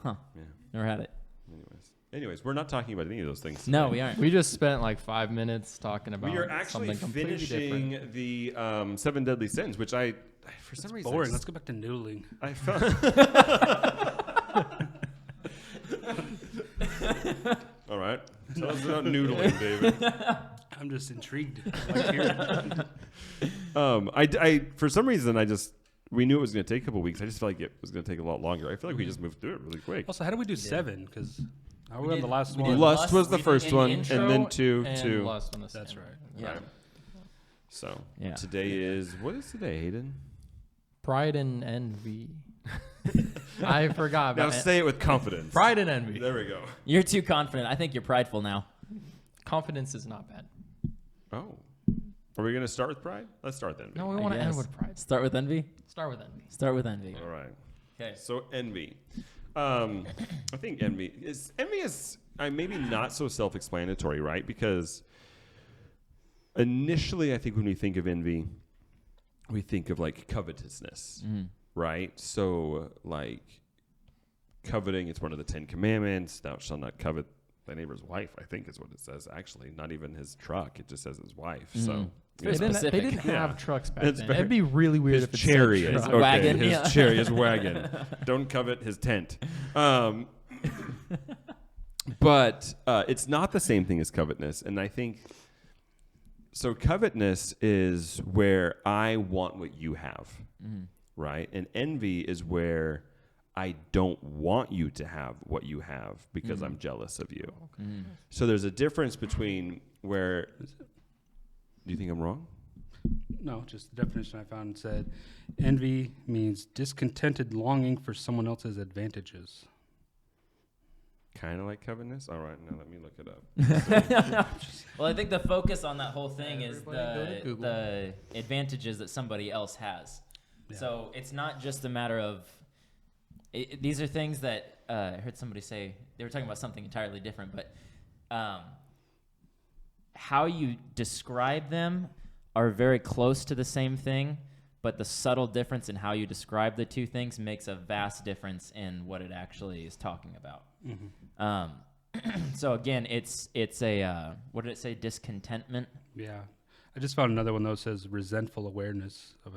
Huh. Yeah. Never had it. Anyways, we're not talking about any of those things No, tonight. we aren't. We just spent like 5 minutes talking about We are actually something completely finishing different. the 7 Deadly Sins, which I, for some reason, Boring. Let's go back to noodling. I found. All right. Tell us about noodling, David. I'm just intrigued. I like to hear it. I for some reason, we knew it was going to take a couple weeks. I just felt like it was going to take a lot longer. I feel like we just moved through it really quick. Also, how do we do 7? Because are we on did- the last we one? did Lust was the we did first an one, intro and then two. Lust on the That's same. right. Yeah. Right. So Yeah. today is, what is today, Hayden? Pride and envy. I forgot. Now About say it with confidence. Pride and envy. There we go. You're too confident. I think you're prideful now. Confidence is not bad. Oh. Are we going to start with pride? Let's start then. No, we I want to end guess. with pride. Start with envy. Start with envy. Start with envy. All right. Okay. So envy. I think envy is maybe not so self-explanatory, right? Because initially, I think when we think of envy, we think of like covetousness, right? So like coveting, it's one of the 10 Commandments. Thou shalt not covet thy neighbor's wife, I think is what it says. Actually, not even his truck. It just says his wife. So Very They specific. didn't Yeah. have trucks back It's then. very- It'd be really weird his if it's chariot, truck. okay, Wagon, his yeah. chariot, his wagon. Don't covet his tent. But it's not the same thing as covetousness, and I think so. Covetousness is where I want what you have, right? And envy is where I don't want you to have what you have because I'm jealous of you. So there's a difference between where. Do you think I'm wrong? No, just the definition I found said envy means discontented longing for someone else's advantages. Kind of like covetousness. All right, now let me look it up. Well, I think the focus on that whole thing is Everybody go to Google. the advantages that somebody else has. Yeah. So it's not just a matter of these are things that I heard somebody say. They were talking about something entirely different, but how you describe them are very close to the same thing, but the subtle difference in how you describe the two things makes a vast difference in what it actually is talking about. So again, it's a what did it say? Discontentment. Yeah. I just found another one though that says resentful awareness of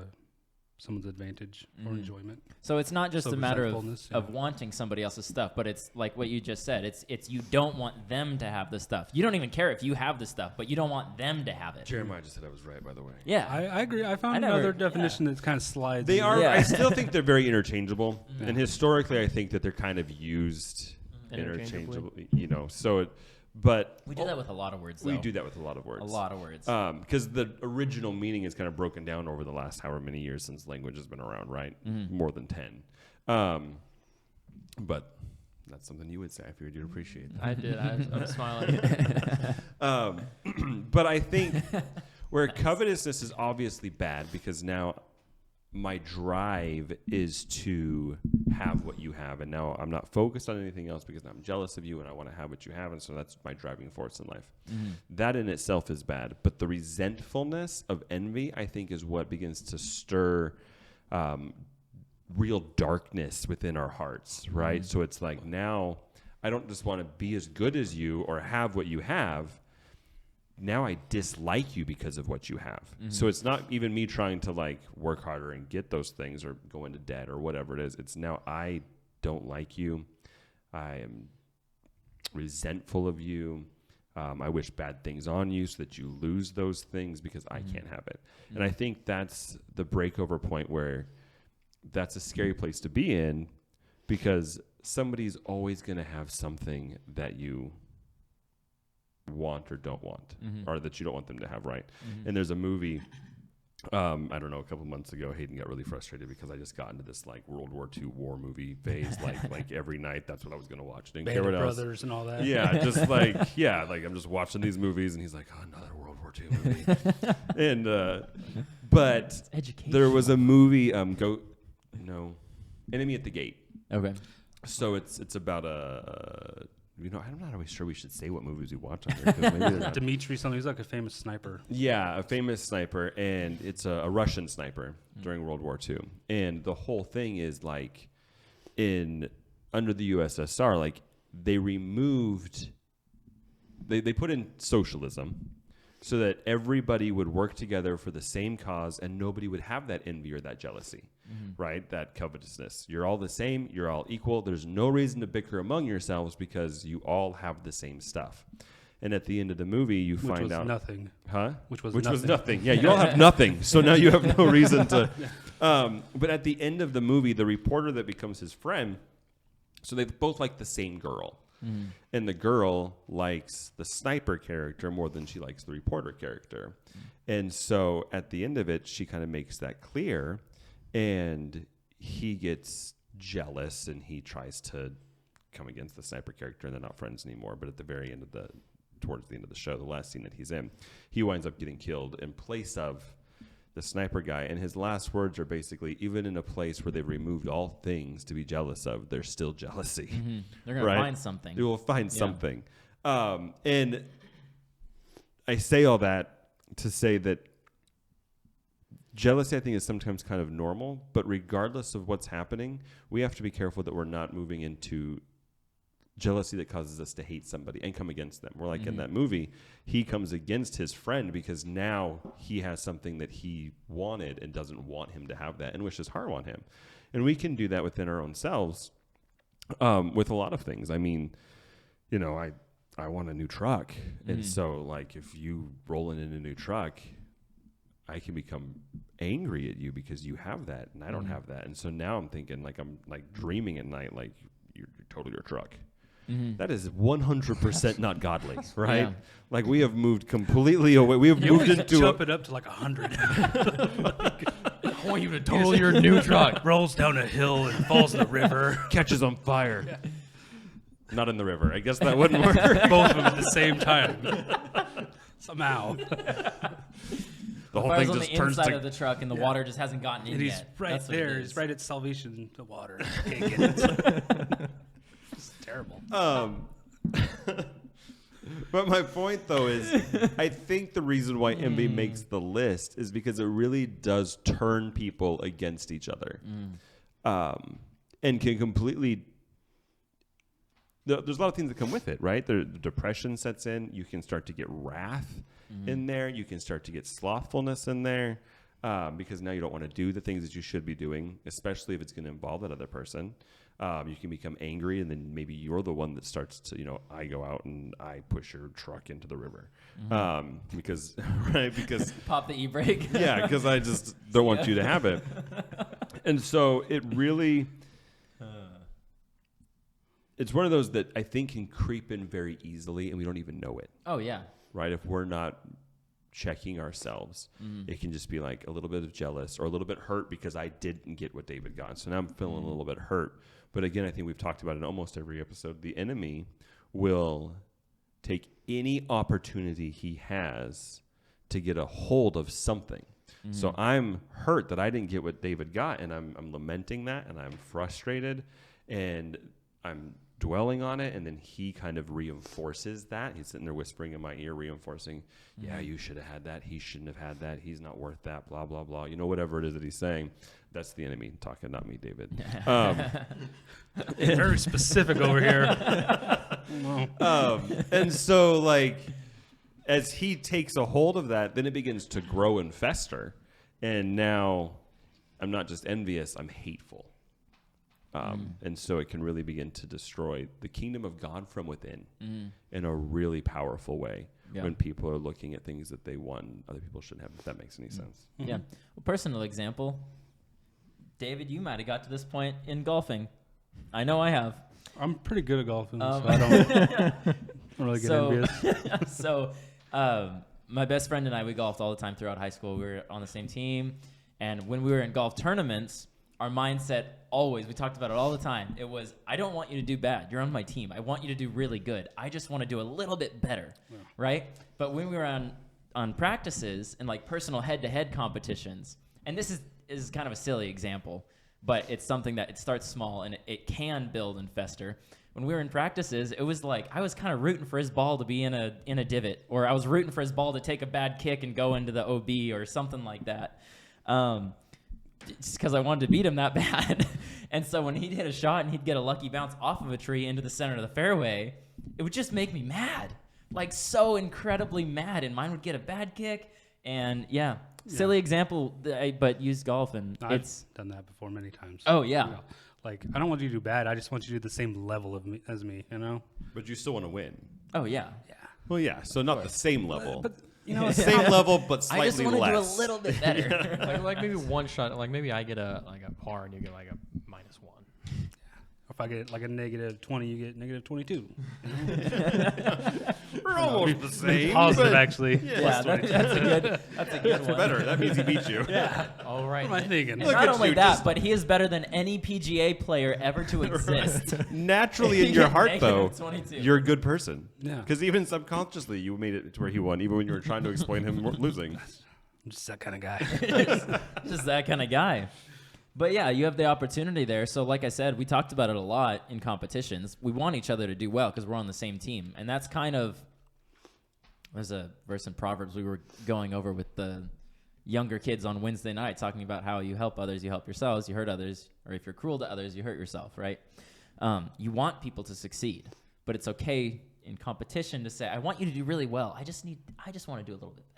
someone's advantage or enjoyment. So it's not just So a matter resentfulness, of yeah. wanting somebody else's stuff, but it's like what you just said. It's you don't want them to have the stuff. You don't even care if you have the stuff, but you don't want them to have it. Jeremiah just said I was right, by the way. Yeah. I agree. I found I never- another definition that kind of slides. They in are. there. Yeah. I still think they're very interchangeable, and historically, I think that they're kind of used Interchangeably. interchangeably. You know, so. But we do that with a lot of words, though. we do that with a lot of words. A lot of words. Because the original meaning is kind of broken down over the last however many years since language has been around, right? More than 10. But that's something you would say. I figured you'd appreciate that. I did. I'm smiling. But I think where covetousness is obviously bad because now my drive is to have what you have, and now I'm not focused on anything else because I'm jealous of you and I want to have what you have, and so that's my driving force in life. That in itself is bad, but the resentfulness of envy, I think, is what begins to stir real darkness within our hearts, right? So it's like now I don't just want to be as good as you or have what you have. Now I dislike you because of what you have. So it's not even me trying to like work harder and get those things or go into debt or whatever it is. It's now I don't like you. I am resentful of you. I wish bad things on you so that you lose those things because I can't have it. And I think that's the breakover point where that's a scary place to be in because somebody's always going to have something that you want or don't want or that you don't want them to have, right? And there's a movie I don't know, a couple months ago Hayden got really frustrated because I just got into this like World War II war movie phase like every night that's what I was going to watch. Didn't care Band what of else. Brothers and all that. Yeah, just like like I'm just watching these movies and he's like, oh, another World War II movie. And but Education. there was a movie Enemy at the Gate. Okay. So it's about I'm not always sure we should say what movies we watch on here. 'Cause maybe they're not. Dimitri something. He's like a famous sniper. Yeah, a famous sniper, and it's a Russian sniper during World War II. And the whole thing is like in under the USSR, like they removed, they put in socialism so that everybody would work together for the same cause and nobody would have that envy or that jealousy, right? That covetousness. You're all the same. You're all equal. There's no reason to bicker among yourselves because you all have the same stuff. And at the end of the movie, you Which find was out. nothing. Huh? Which was nothing. Yeah, you all have nothing. So now you have no reason to. But at the end of the movie, the reporter that becomes his friend, so they both like the same girl. And the girl likes the sniper character more than she likes the reporter character. And so at the end of it, she kind of makes that clear. And he gets jealous and he tries to come against the sniper character, and they're not friends anymore. But at the very end of towards the end of the show, the last scene that he's in, he winds up getting killed in place of the sniper guy. And his last words are basically, even in a place where they've removed all things to be jealous of, there's still jealousy. They're going Right? to find something. They will find Yeah. something. And I say all that to say that jealousy, I think, is sometimes kind of normal, but regardless of what's happening, we have to be careful that we're not moving into jealousy that causes us to hate somebody and come against them. We're like in that movie, he comes against his friend because now he has something that he wanted and doesn't want him to have that and wishes harm on him. And we can do that within our own selves with a lot of things. I mean, you know, I want a new truck. And so like if you rolling in a new truck, I can become angry at you because you have that and I don't have that. And so now I'm thinking like I'm like dreaming at night like you're totally your truck. That is 100% not godly, right? Yeah. Like we have moved completely away. We have moved into jump it up to like 100. I want you to total your new truck. Rolls down a hill and falls in the river. catches on fire. Not in the river. I guess that wouldn't work. Both of them at the same time. Somehow. The whole Fire's thing on just the turns inside to of the truck, and the water just hasn't gotten in And he's yet. right That's what it there. is. He's right at Salvation, the water. Can't get it. It's terrible. But my point, though, is I think the reason why envy makes the list is because it really does turn people against each other, and can completely. There's a lot of things that come with it, right? The depression sets in. You can start to get wrath in there. You can start to get slothfulness in there because now you don't want to do the things that you should be doing, especially if it's going to involve that other person. You can become angry, and then maybe you're the one that starts to, you know, I go out and I push your truck into the river because Pop the e-brake. yeah, because I just don't want you to have it. And so it really, it's one of those that I think can creep in very easily, and we don't even know it, Oh, yeah. right? If we're not checking ourselves, it can just be like a little bit of jealous or a little bit hurt because I didn't get what David got. So now I'm feeling a little bit hurt. But again, I think we've talked about it in almost every episode. The enemy will take any opportunity he has to get a hold of something. So I'm hurt that I didn't get what David got, and I'm lamenting that, and I'm frustrated, and I'm dwelling on it, and then he kind of reinforces that. He's sitting there whispering in my ear, reinforcing, yeah, you should have had that. He shouldn't have had that. He's not worth that, blah, blah, blah. You know, whatever it is that he's saying. That's the enemy talking, not me, David. Very specific over here. And so, like, as he takes a hold of that, then it begins to grow and fester. And now I'm not just envious, I'm hateful. And so it can really begin to destroy the kingdom of God from within in a really powerful way when people are looking at things that they want other people shouldn't have, if that makes any sense. Yeah. Well, personal example. David, you might have got to this point in golfing. I know I have. I'm pretty good at golfing, so I don't really get envious. So, my best friend and I, we golfed all the time throughout high school. We were on the same team. And when we were in golf tournaments, our mindset always, we talked about it all the time. It was, I don't want you to do bad. You're on my team. I want you to do really good. I just want to do a little bit better, right? But when we were on practices and like personal head-to-head competitions, and this is kind of a silly example, but it's something that it starts small and it can build and fester. When we were in practices, it was like I was kind of rooting for his ball to be in a divot, or I was rooting for his ball to take a bad kick and go into the OB or something like that. just because I wanted to beat him that bad. And so when he'd hit a shot and he'd get a lucky bounce off of a tree into the center of the fairway, it would just make me mad, like so incredibly mad. And mine would get a bad kick. And silly example, but use golf, and it's I've done that before many times. oh yeah. You know, like, I don't want you to do bad. I just want you to do the same level of me as me, you know? But you still want to win. Oh yeah. Well, yeah. So not the same level. But, you know, Same level, but I just slightly want to do a less. little bit better. like maybe one shot. Like maybe I get a par and you get like a -1. if I get like a -20, you get -22. We're almost the same. Positive, but- actually. Yeah, that's a good one. Better. That means he beat you. All right. What am I thinking? And Look not at only you, that, just- but he is better than any PGA player ever to exist. Naturally, You in your get heart, though, -22. you're a good person. Yeah. Because even subconsciously, you made it to where he won, even when you were trying to explain him losing. I'm just that kind of guy. Just that kind of guy. But yeah, you have the opportunity there. So like I said, we talked about it a lot in competitions. We want each other to do well because we're on the same team. And that's kind of, there's a verse in Proverbs we were going over with the younger kids on Wednesday night, talking about how you help others, you help yourselves, you hurt others, or if you're cruel to others, you hurt yourself, right? You want people to succeed, but it's okay in competition to say, I want you to do really well. I just want to do a little bit better.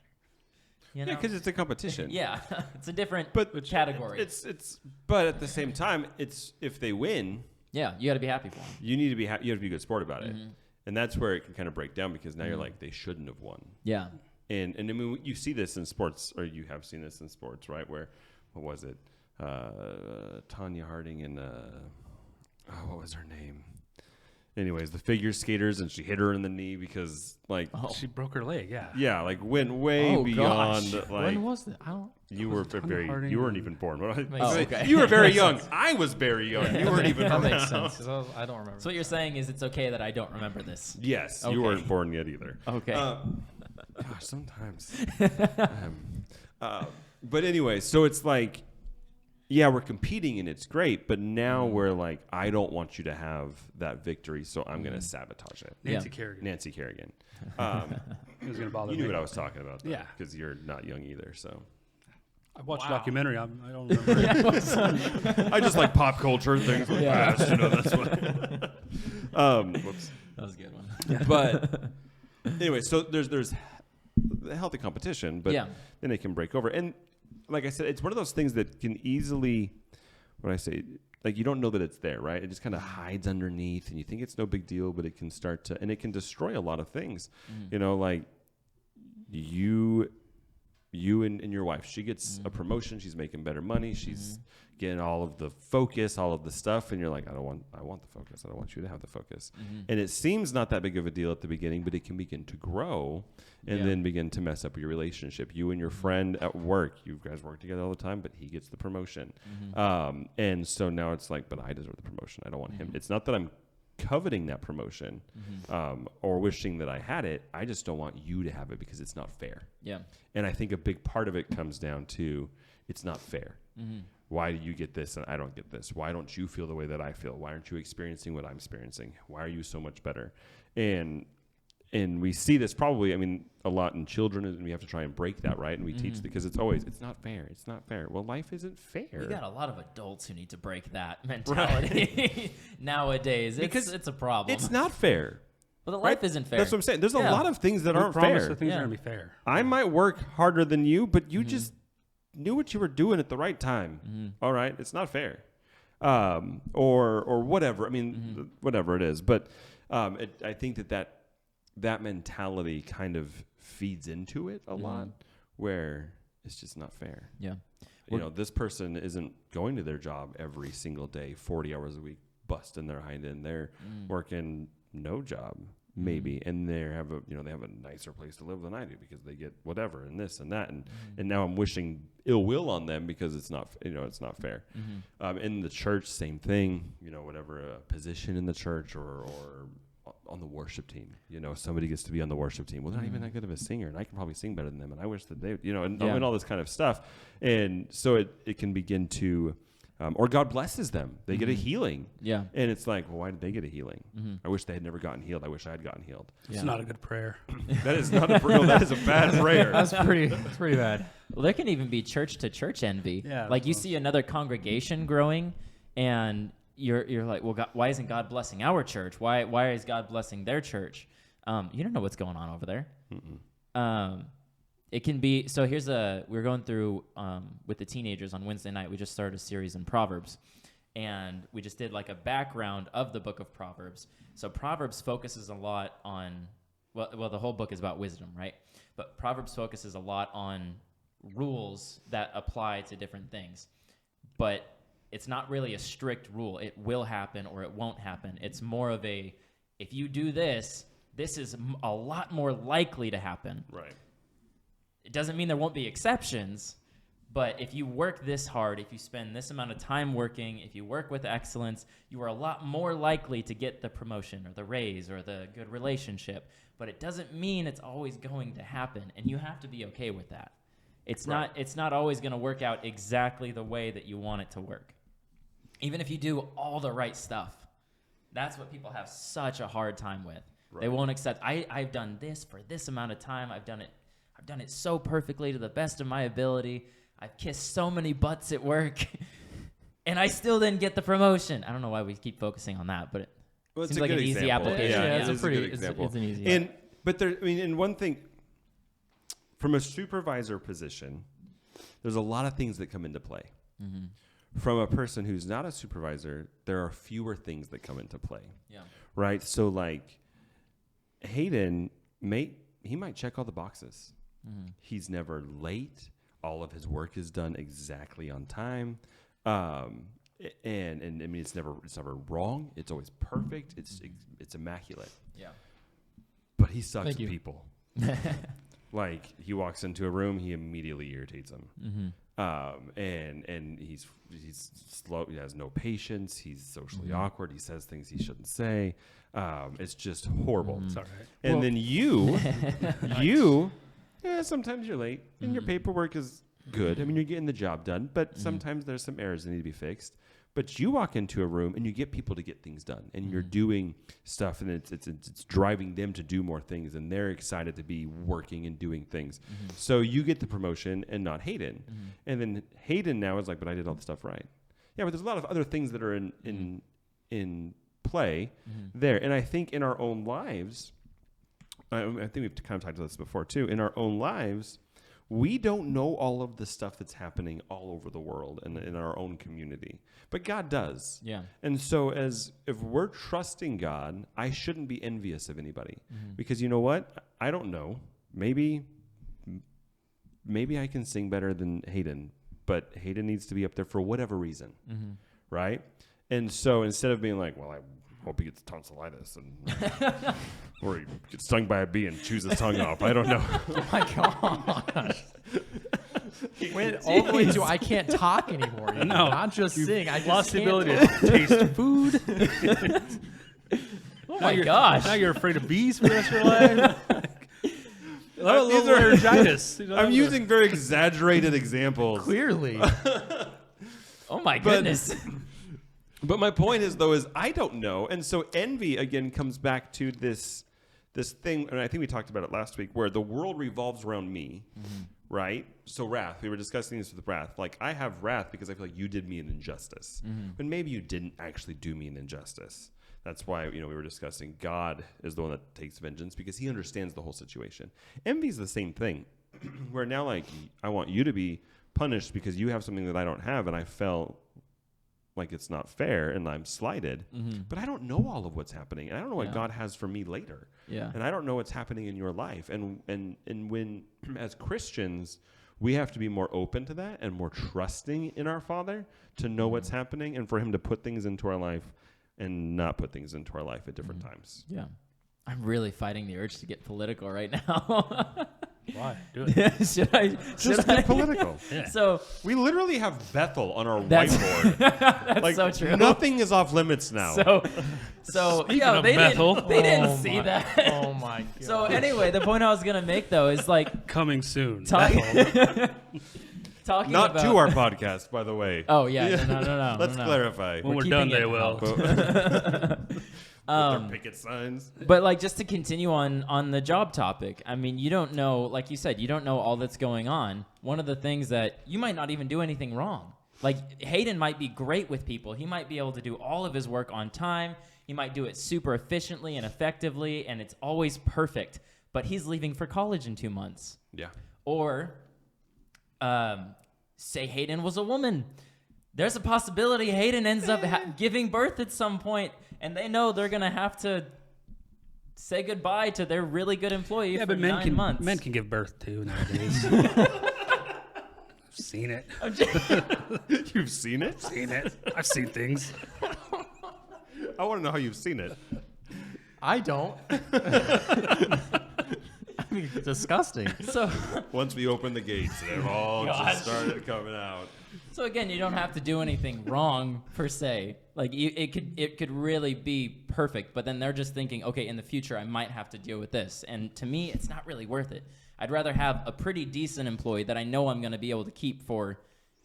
You know? Yeah, because it's a competition. Yeah, it's a different But category. But at the same time, it's if they win, Yeah, you got to be happy for them. you need to be you have to be a good sport about it, Mm-hmm. and that's where it can kind of break down because now you're like they shouldn't have won, Yeah. and I mean you see this in sports, or you have seen this in sports, right? Where what was it, Tanya Harding and what was her name? Anyways, the figure skaters, and she hit her in the knee because like She broke her leg, yeah. yeah, like went way Oh, beyond gosh. like. When was that? I don't. You were Tanya Harding you weren't and- even born. Oh, okay. You were very young. I was very young. You weren't even That around. makes sense. 'Cause I don't remember. So what you're saying is it's okay that I don't remember this. Yes, Okay. you weren't born yet either. Okay. Gosh, sometimes. But anyway, so it's like, yeah, we're competing and it's great, but now we're like, I don't want you to have that victory, so I'm going to sabotage it. Nancy Yeah. Kerrigan. Nancy Kerrigan. It was going to bother You me. knew what I was talking about, though, Yeah. because you're not young either. So I watched a documentary. I don't remember. I just like pop culture things like Yeah. that. You know, that's what. Whoops. That was a good one. But anyway, so there's a healthy competition, but Yeah. then it can break over. And like I said, it's one of those things that can easily, what I say, like you don't know that it's there, right? It just kind of hides underneath, and you think it's no big deal, but it can start to, and it can destroy a lot of things. You know, like you and your wife, she gets a promotion, she's making better money, she's getting all of the focus, all of the stuff, and you're like, I want the focus. I don't want you to have the focus. And it seems not that big of a deal at the beginning, but it can begin to grow and Yeah. then begin to mess up your relationship. You and your friend at work, you guys work together all the time, but he gets the promotion. And so now it's like, but I deserve the promotion. I don't want him. It's not that I'm coveting that promotion or wishing that I had it. I just don't want you to have it because it's not fair. Yeah. And I think a big part of it comes down to it's not fair. Why do you get this and I don't get this? Why don't you feel the way that I feel? Why aren't you experiencing what I'm experiencing? Why are you so much better? And we see this probably, I mean, a lot in children, and we have to try and break that, right? And we teach because it's always, it's not fair. It's not fair. Well, life isn't fair. We got a lot of adults who need to break that mentality nowadays. Because It's a problem. It's not fair. But the right? life isn't fair. That's what I'm saying. There's a Yeah. lot of things that We aren't promise fair. that things Yeah. are going to be fair. I might work harder than you, but you just knew what you were doing at the right time. All right, it's not fair, or whatever. I mean, whatever it is. But I think that mentality kind of feeds into it a lot, where it's just not fair. Yeah. You know, this person isn't going to their job every single day, 40 hours a week, busting their hind end. They're working no job, maybe, and they have a nicer place to live than I do because they get whatever and this and that, and now I'm wishing ill will on them because it's not fair. In the church, same thing. You know, whatever position in the church or on the worship team, you know, somebody gets to be on the worship team. Well, they're not even that good of a singer, and I can probably sing better than them, and I wish that they, you know, and all this kind of stuff. And so it can begin to or God blesses them. They get a healing. Yeah. And it's like, well, why did they get a healing? I wish they had never gotten healed. I wish I had gotten healed. It's not a good prayer. That is not that is a bad prayer. That's pretty bad. Well, there can even be church to church envy. Yeah, Like you well. see another congregation growing, and you're like, well, God, why isn't God blessing our church? Why is God blessing their church? You don't know what's going on over there. It can be, so we're going through with the teenagers on Wednesday night. We just started a series in Proverbs, and we just did like a background of the book of Proverbs. So Proverbs focuses a lot on, well, the whole book is about wisdom, right? But Proverbs focuses a lot on rules that apply to different things. But it's not really a strict rule. It will happen or it won't happen. It's more of a, if you do this, this is a lot more likely to happen. Right. It doesn't mean there won't be exceptions, but if you work this hard, if you spend this amount of time working, if you work with excellence, you are a lot more likely to get the promotion or the raise or the good relationship. But it doesn't mean it's always going to happen, and you have to be okay with that. It's not always going to work out exactly the way that you want it to work. Even if you do all the right stuff, that's what people have such a hard time with. Right. They won't accept, I've done this for this amount of time. I've done it so perfectly to the best of my ability. I've kissed so many butts at work, and I still didn't get the promotion. I don't know why we keep focusing on that, but it seems like an easy application. Yeah, it's a good example. It's an easy. And one thing, from a supervisor position, there's a lot of things that come into play. From a person who's not a supervisor, there are fewer things that come into play. Yeah. Right? So like Hayden he might check all the boxes. He's never late. All of his work is done exactly on time. And I mean it's never wrong. It's always perfect. It's immaculate. Yeah. But he sucks at people. Like he walks into a room, he immediately irritates him. And he's slow. He has no patience. He's socially awkward. He says things he shouldn't say. It's just horrible. It's all right. And then sometimes you're late and your paperwork is good. I mean, you're getting the job done, but sometimes there's some errors that need to be fixed. But you walk into a room and you get people to get things done, and you're doing stuff, and it's driving them to do more things, and they're excited to be working and doing things. So you get the promotion and not Hayden. And then Hayden now is like, but I did all the stuff right. Yeah, but there's a lot of other things that are in play there. And I think in our own lives, I think we've kind of talked about this before too, in our own lives, we don't know all of the stuff that's happening all over the world and in our own community. But God does. Yeah. And so if we're trusting God, I shouldn't be envious of anybody. Because you know what? I don't know. Maybe I can sing better than Hayden, but Hayden needs to be up there for whatever reason. Right? And so instead of being like, well, I hope he gets tonsillitis or he gets stung by a bee and chews his tongue off. I don't know. Oh my gosh. Went all the way to I can't talk anymore. You know? Not just sing. I Lost just the can't. ability to taste food. Oh my gosh. Now you're afraid of bees for the rest of your life. These are laryngitis. I'm using very exaggerated examples. Clearly. Oh my goodness. But my point is I don't know. And so envy, again, comes back to this thing, and I think we talked about it last week, where the world revolves around me, right? So wrath, we were discussing this with wrath. Like, I have wrath because I feel like you did me an injustice. But maybe you didn't actually do me an injustice. That's why, we were discussing God is the one that takes vengeance because he understands the whole situation. Envy is the same thing, where now, like, I want you to be punished because you have something that I don't have, and I felt like it's not fair and I'm slighted, but I don't know all of what's happening. And I don't know what God has for me later. Yeah. And I don't know what's happening in your life. And when, as Christians, we have to be more open to that and more trusting in our Father to know what's happening and for him to put things into our life and not put things into our life at different times. Yeah. I'm really fighting the urge to get political right now. Why? Do it. Should I? Get political. Yeah. So we literally have Bethel on our whiteboard. That's like, so true. Nothing is off limits now. So Speaking yo, of they Bethel. didn't see that. Oh my god. So anyway, the point I was gonna make though is like Coming soon. talking. talking Not about to our podcast, by the way. Oh yeah, no. Let's no. clarify. When we're keeping done, they it will. With their picket signs. But like, just to continue on the job topic, I mean, you don't know, like you said, you don't know all that's going on. One of the things that you might not even do anything wrong. Like Hayden might be great with people. He might be able to do all of his work on time. He might do it super efficiently and effectively, and it's always perfect. But he's leaving for college in 2 months. Yeah. Or say Hayden was a woman. There's a possibility Hayden ends up giving birth at some point, and they know they're going to have to say goodbye to their really good employee for 9 months. Men can give birth too nowadays. I've seen it. You've seen it? Seen it. I've seen things. I want to know how you've seen it. I don't. I mean, it's disgusting. So, Once we opened the gates, they've all Gosh. just started coming out. so again, you don't have to do anything wrong per se. Like it could really be perfect, but then they're just thinking, okay, in the future I might have to deal with this. And to me, it's not really worth it. I'd rather have a pretty decent employee that I know I'm going to be able to keep for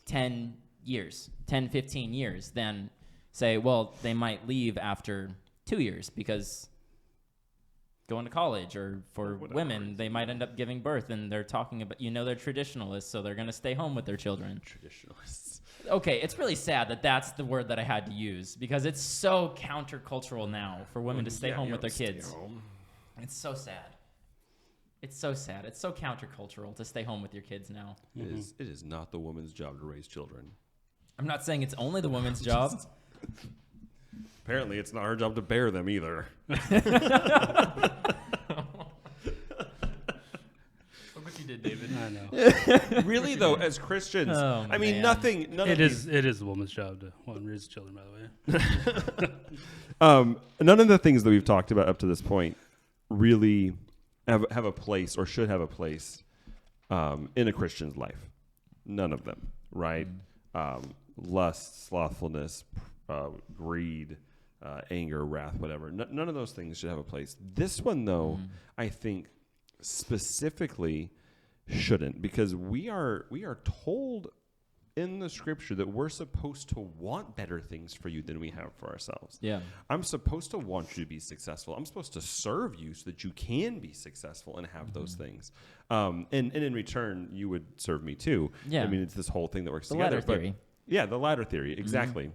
10 years, 10, 15 years, than say, well, they might leave after 2 years because going to college, or for women, they might end up giving birth, and they're talking about, they're traditionalists, so they're going to stay home with their children. Traditionalists. Okay, it's really sad that that's the word that I had to use, because it's so countercultural now for women to stay home with their kids. It's so sad. It's so sad. It's so countercultural to stay home with your kids now. It is not the woman's job to raise children. I'm not saying it's only the woman's job. Apparently, it's not her job to bear them either. Look what you did, David. I know. Really, though, as Christians, Oh, I mean, man. nothing. None of these, It is the woman's job to raise children, by the way. none of the things that we've talked about up to this point really have a place, or should have a place, in a Christian's life. None of them, right? Lust, slothfulness, greed, anger, wrath, whatever. None of those things should have a place. This one, though, I think specifically shouldn't, because we are told in the scripture that we're supposed to want better things for you than we have for ourselves. Yeah. I'm supposed to want you to be successful. I'm supposed to serve you so that you can be successful and have those things. And in return, you would serve me too. Yeah. I mean, it's this whole thing that works The together. ladder but- theory. Yeah, the ladder theory, exactly.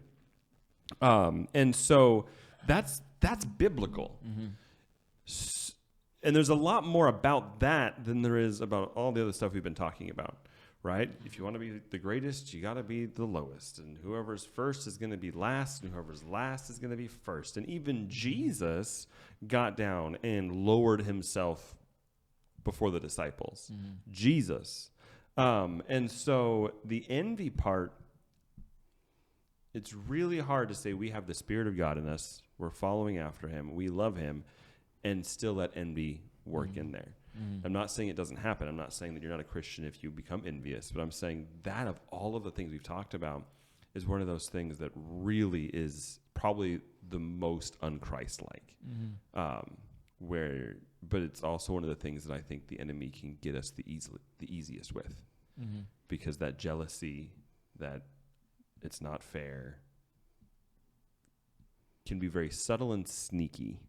And so that's biblical. And there's a lot more about that than there is about all the other stuff we've been talking about, right? If you want to be the greatest, you got to be the lowest. And whoever's first is going to be last, and whoever's last is going to be first. And even Jesus got down and lowered himself before the disciples. Jesus. And so the envy part, it's really hard to say we have the Spirit of God in us, we're following after him, we love him, and still let envy work in there. I'm not saying it doesn't happen. I'm not saying that you're not a Christian if you become envious, but I'm saying that of all of the things we've talked about is one of those things that really is probably the most un-Christ-like. But it's also one of the things that I think the enemy can get us the easiest with. Because that jealousy, that it's not fair, can be very subtle and sneaky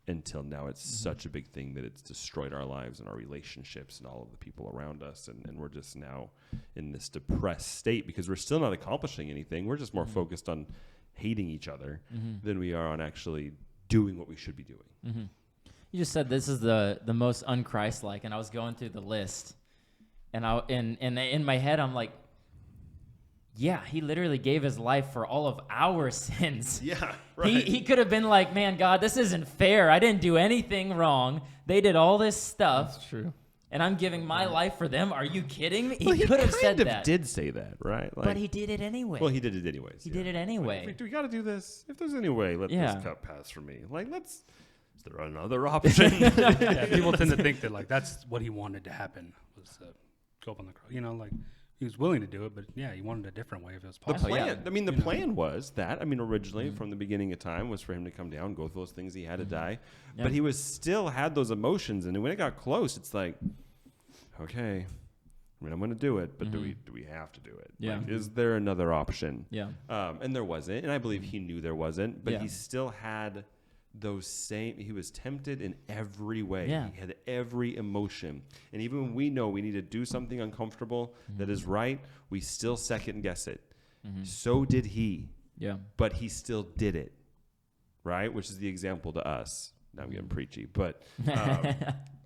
until now it's such a big thing that it's destroyed our lives and our relationships and all of the people around us. And we're just now in this depressed state because we're still not accomplishing anything. We're just more focused on hating each other than we are on actually doing what we should be doing. You just said this is the most un-Christ-like, and I was going through the list, and in my head I'm like, yeah, he literally gave his life for all of our sins. Yeah, right. He could have been like, man, God, this isn't fair. I didn't do anything wrong. They did all this stuff. That's true. And I'm giving my life for them. Are you kidding me? Well, He could have kind said of that. did say that, right? Like, But he did it anyway. well, he did it anyways. He did it anyway. Like, do we got to do this? If there's any way, let Yeah. this cup pass for me. Like, is there another option? Yeah, people tend to think that like that's what he wanted to happen was go up on the cross. Like he was willing to do it, but yeah, he wanted a different way if it was The possible. yeah. plan. I mean, the plan was that. I mean, originally from the beginning of time was for him to come down, go through those things. He had to die, Yeah. but he was still had those emotions, and when it got close, it's like, okay, I mean, I'm going to do it, but do we have to do it? Yeah. Like, is there another option? Yeah. And there wasn't, and I believe he knew there wasn't, but Yeah. he still had those same. He was tempted in every way. Yeah. He had every emotion, and even when we know we need to do something uncomfortable that is right, we still second guess it. So did he, Yeah. but he still did it, right? Which is the example to us. Now I'm getting preachy, but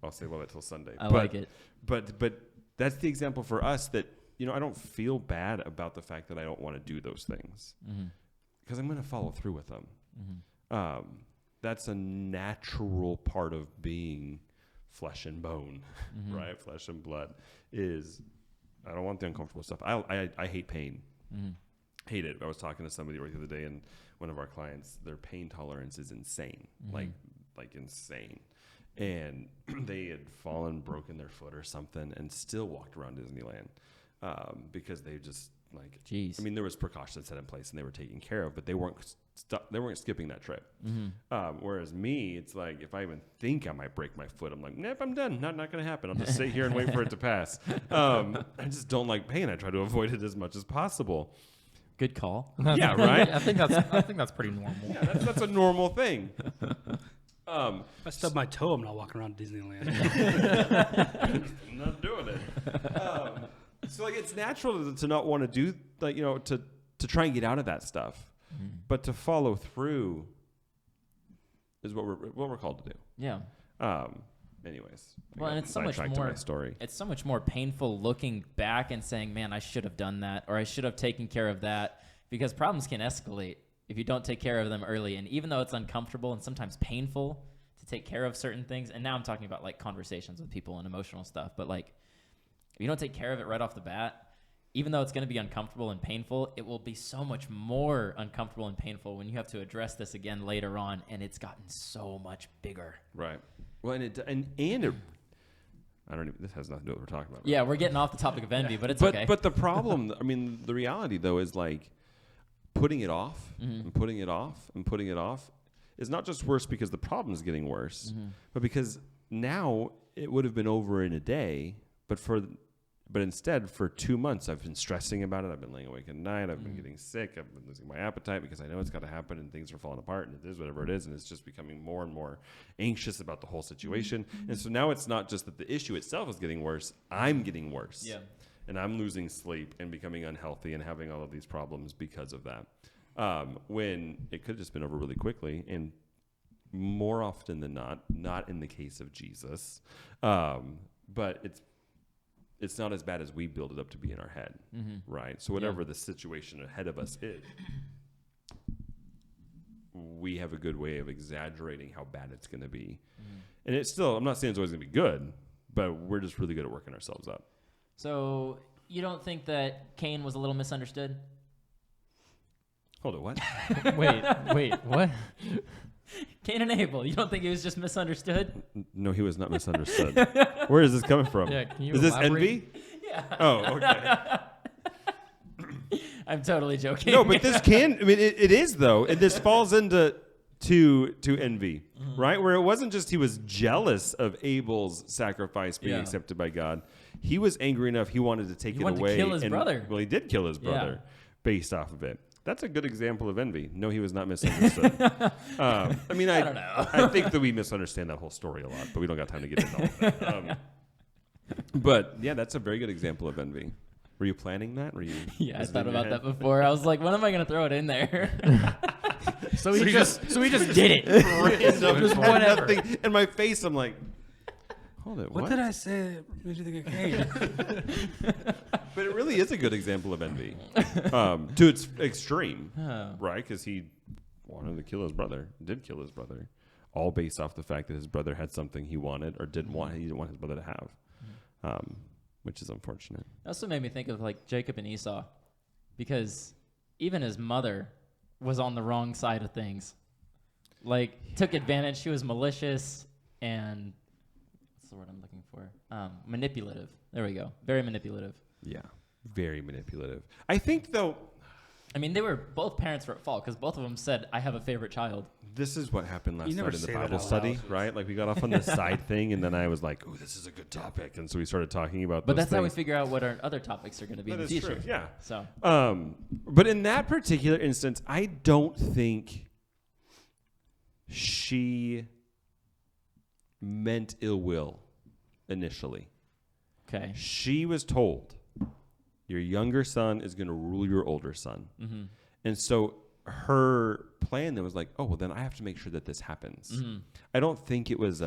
I'll say love it till Sunday. I like it. But that's the example for us that, I don't feel bad about the fact that I don't want to do those things because I'm going to follow through with them. That's a natural part of being flesh and bone, right? Flesh and blood is, I don't want the uncomfortable stuff. I hate pain. Hate it. I was talking to somebody the other day, and one of our clients, their pain tolerance is insane, like insane. And they had fallen, broken their foot or something, and still walked around Disneyland because they just like. Jeez. I mean, there was precautions set in place, and they were taken care of, but they weren't skipping that trip. Whereas me, it's like if I even think I might break my foot, I'm like, nope, I'm done. Not going to happen. I'll just sit here and wait for it to pass. I just don't like pain. I try to avoid it as much as possible. Good call. Yeah, right. I think that's pretty normal. Yeah, that's a normal thing. If I stub my toe, I'm not walking around Disneyland. I'm not doing it. So like it's natural to not want to do like to try and get out of that stuff, but to follow through is what we're called to do. Yeah. Anyways, Well, and it's so much sidetracked to more. my story. It's so much more painful looking back and saying, "Man, I should have done that, or I should have taken care of that," because problems can escalate if you don't take care of them early. And even though it's uncomfortable and sometimes painful to take care of certain things, and now I'm talking about like conversations with people and emotional stuff, but like if you don't take care of it right off the bat, even though it's going to be uncomfortable and painful, it will be so much more uncomfortable and painful when you have to address this again later on, and it's gotten so much bigger. Right. Well, and it I don't even. This has nothing to do with what we're talking about. Right? Yeah, we're getting off the topic of envy, but it's But okay. but the problem, I mean, the reality though is like putting it off and putting it off and putting it off is not just worse because the problem is getting worse, but because now it would have been over in a day, but instead for 2 months I've been stressing about it. I've been laying awake at night. I've been getting sick. I've been losing my appetite because I know it's got to happen and things are falling apart and it is whatever it is, and it's just becoming more and more anxious about the whole situation. And so now it's not just that the issue itself is getting worse. I'm getting worse. Yeah. And I'm losing sleep and becoming unhealthy and having all of these problems because of that. When it could have just been over really quickly, and more often than not in the case of Jesus, but it's not as bad as we build it up to be in our head, right? So whatever the situation ahead of us is, we have a good way of exaggerating how bad it's going to be. And it's still, I'm not saying it's always going to be good, but we're just really good at working ourselves up. So you don't think that Cain was a little misunderstood? Hold on, what? Wait, what? Cain and Abel, you don't think he was just misunderstood? No, he was not misunderstood. Where is this coming from? Yeah, can you is this elaborate? envy? Yeah. Oh, okay. I'm totally joking. No, but this can. I mean, it is though, and this falls into envy, right? Where it wasn't just he was jealous of Abel's sacrifice being Yeah. accepted by God. He was angry enough he wanted to take He it wanted to away. kill his and, brother. Well, he did kill his Yeah. brother based off of it. That's a good example of envy. No, he was not misunderstood. I mean, I don't know. I think that we misunderstand that whole story a lot, but we don't got time to get into all of that. But yeah, that's a very good example of envy. Were you planning that? Were you? Yeah, I was it thought in your about head? that before. I was like, when am I going to throw it in there? So he just did it. Random, Just had whatever. nothing in my face. I'm like, hold it. What did I say that made you think of Cain? But it really is a good example of envy, to its extreme, Oh. right? Because he wanted to kill his brother, did kill his brother, all based off the fact that his brother had something he wanted or didn't want. He didn't want his brother to have, which is unfortunate. It also made me think of like Jacob and Esau, because even his mother was on the wrong side of things. Like, took advantage. She was malicious and what's the word I'm looking for? Manipulative. There we go. Very manipulative. Yeah, very manipulative. I think though, I mean, both parents were at fault because both of them said, "I have a favorite child." This is what happened last You never night in the say that Bible out study, loud. right? Like we got off on this side thing, and then I was like, "Oh, this is a good topic," and so we started talking about. But those that's how we things. figure out what our other topics are going to be That in the is future. true. Yeah. So But in that particular instance, I don't think she meant ill will initially. okay. She was told, your younger son is going to rule your older son. Mm-hmm. And so her plan then was like, oh, well, then I have to make sure that this happens. Mm-hmm. I don't think it was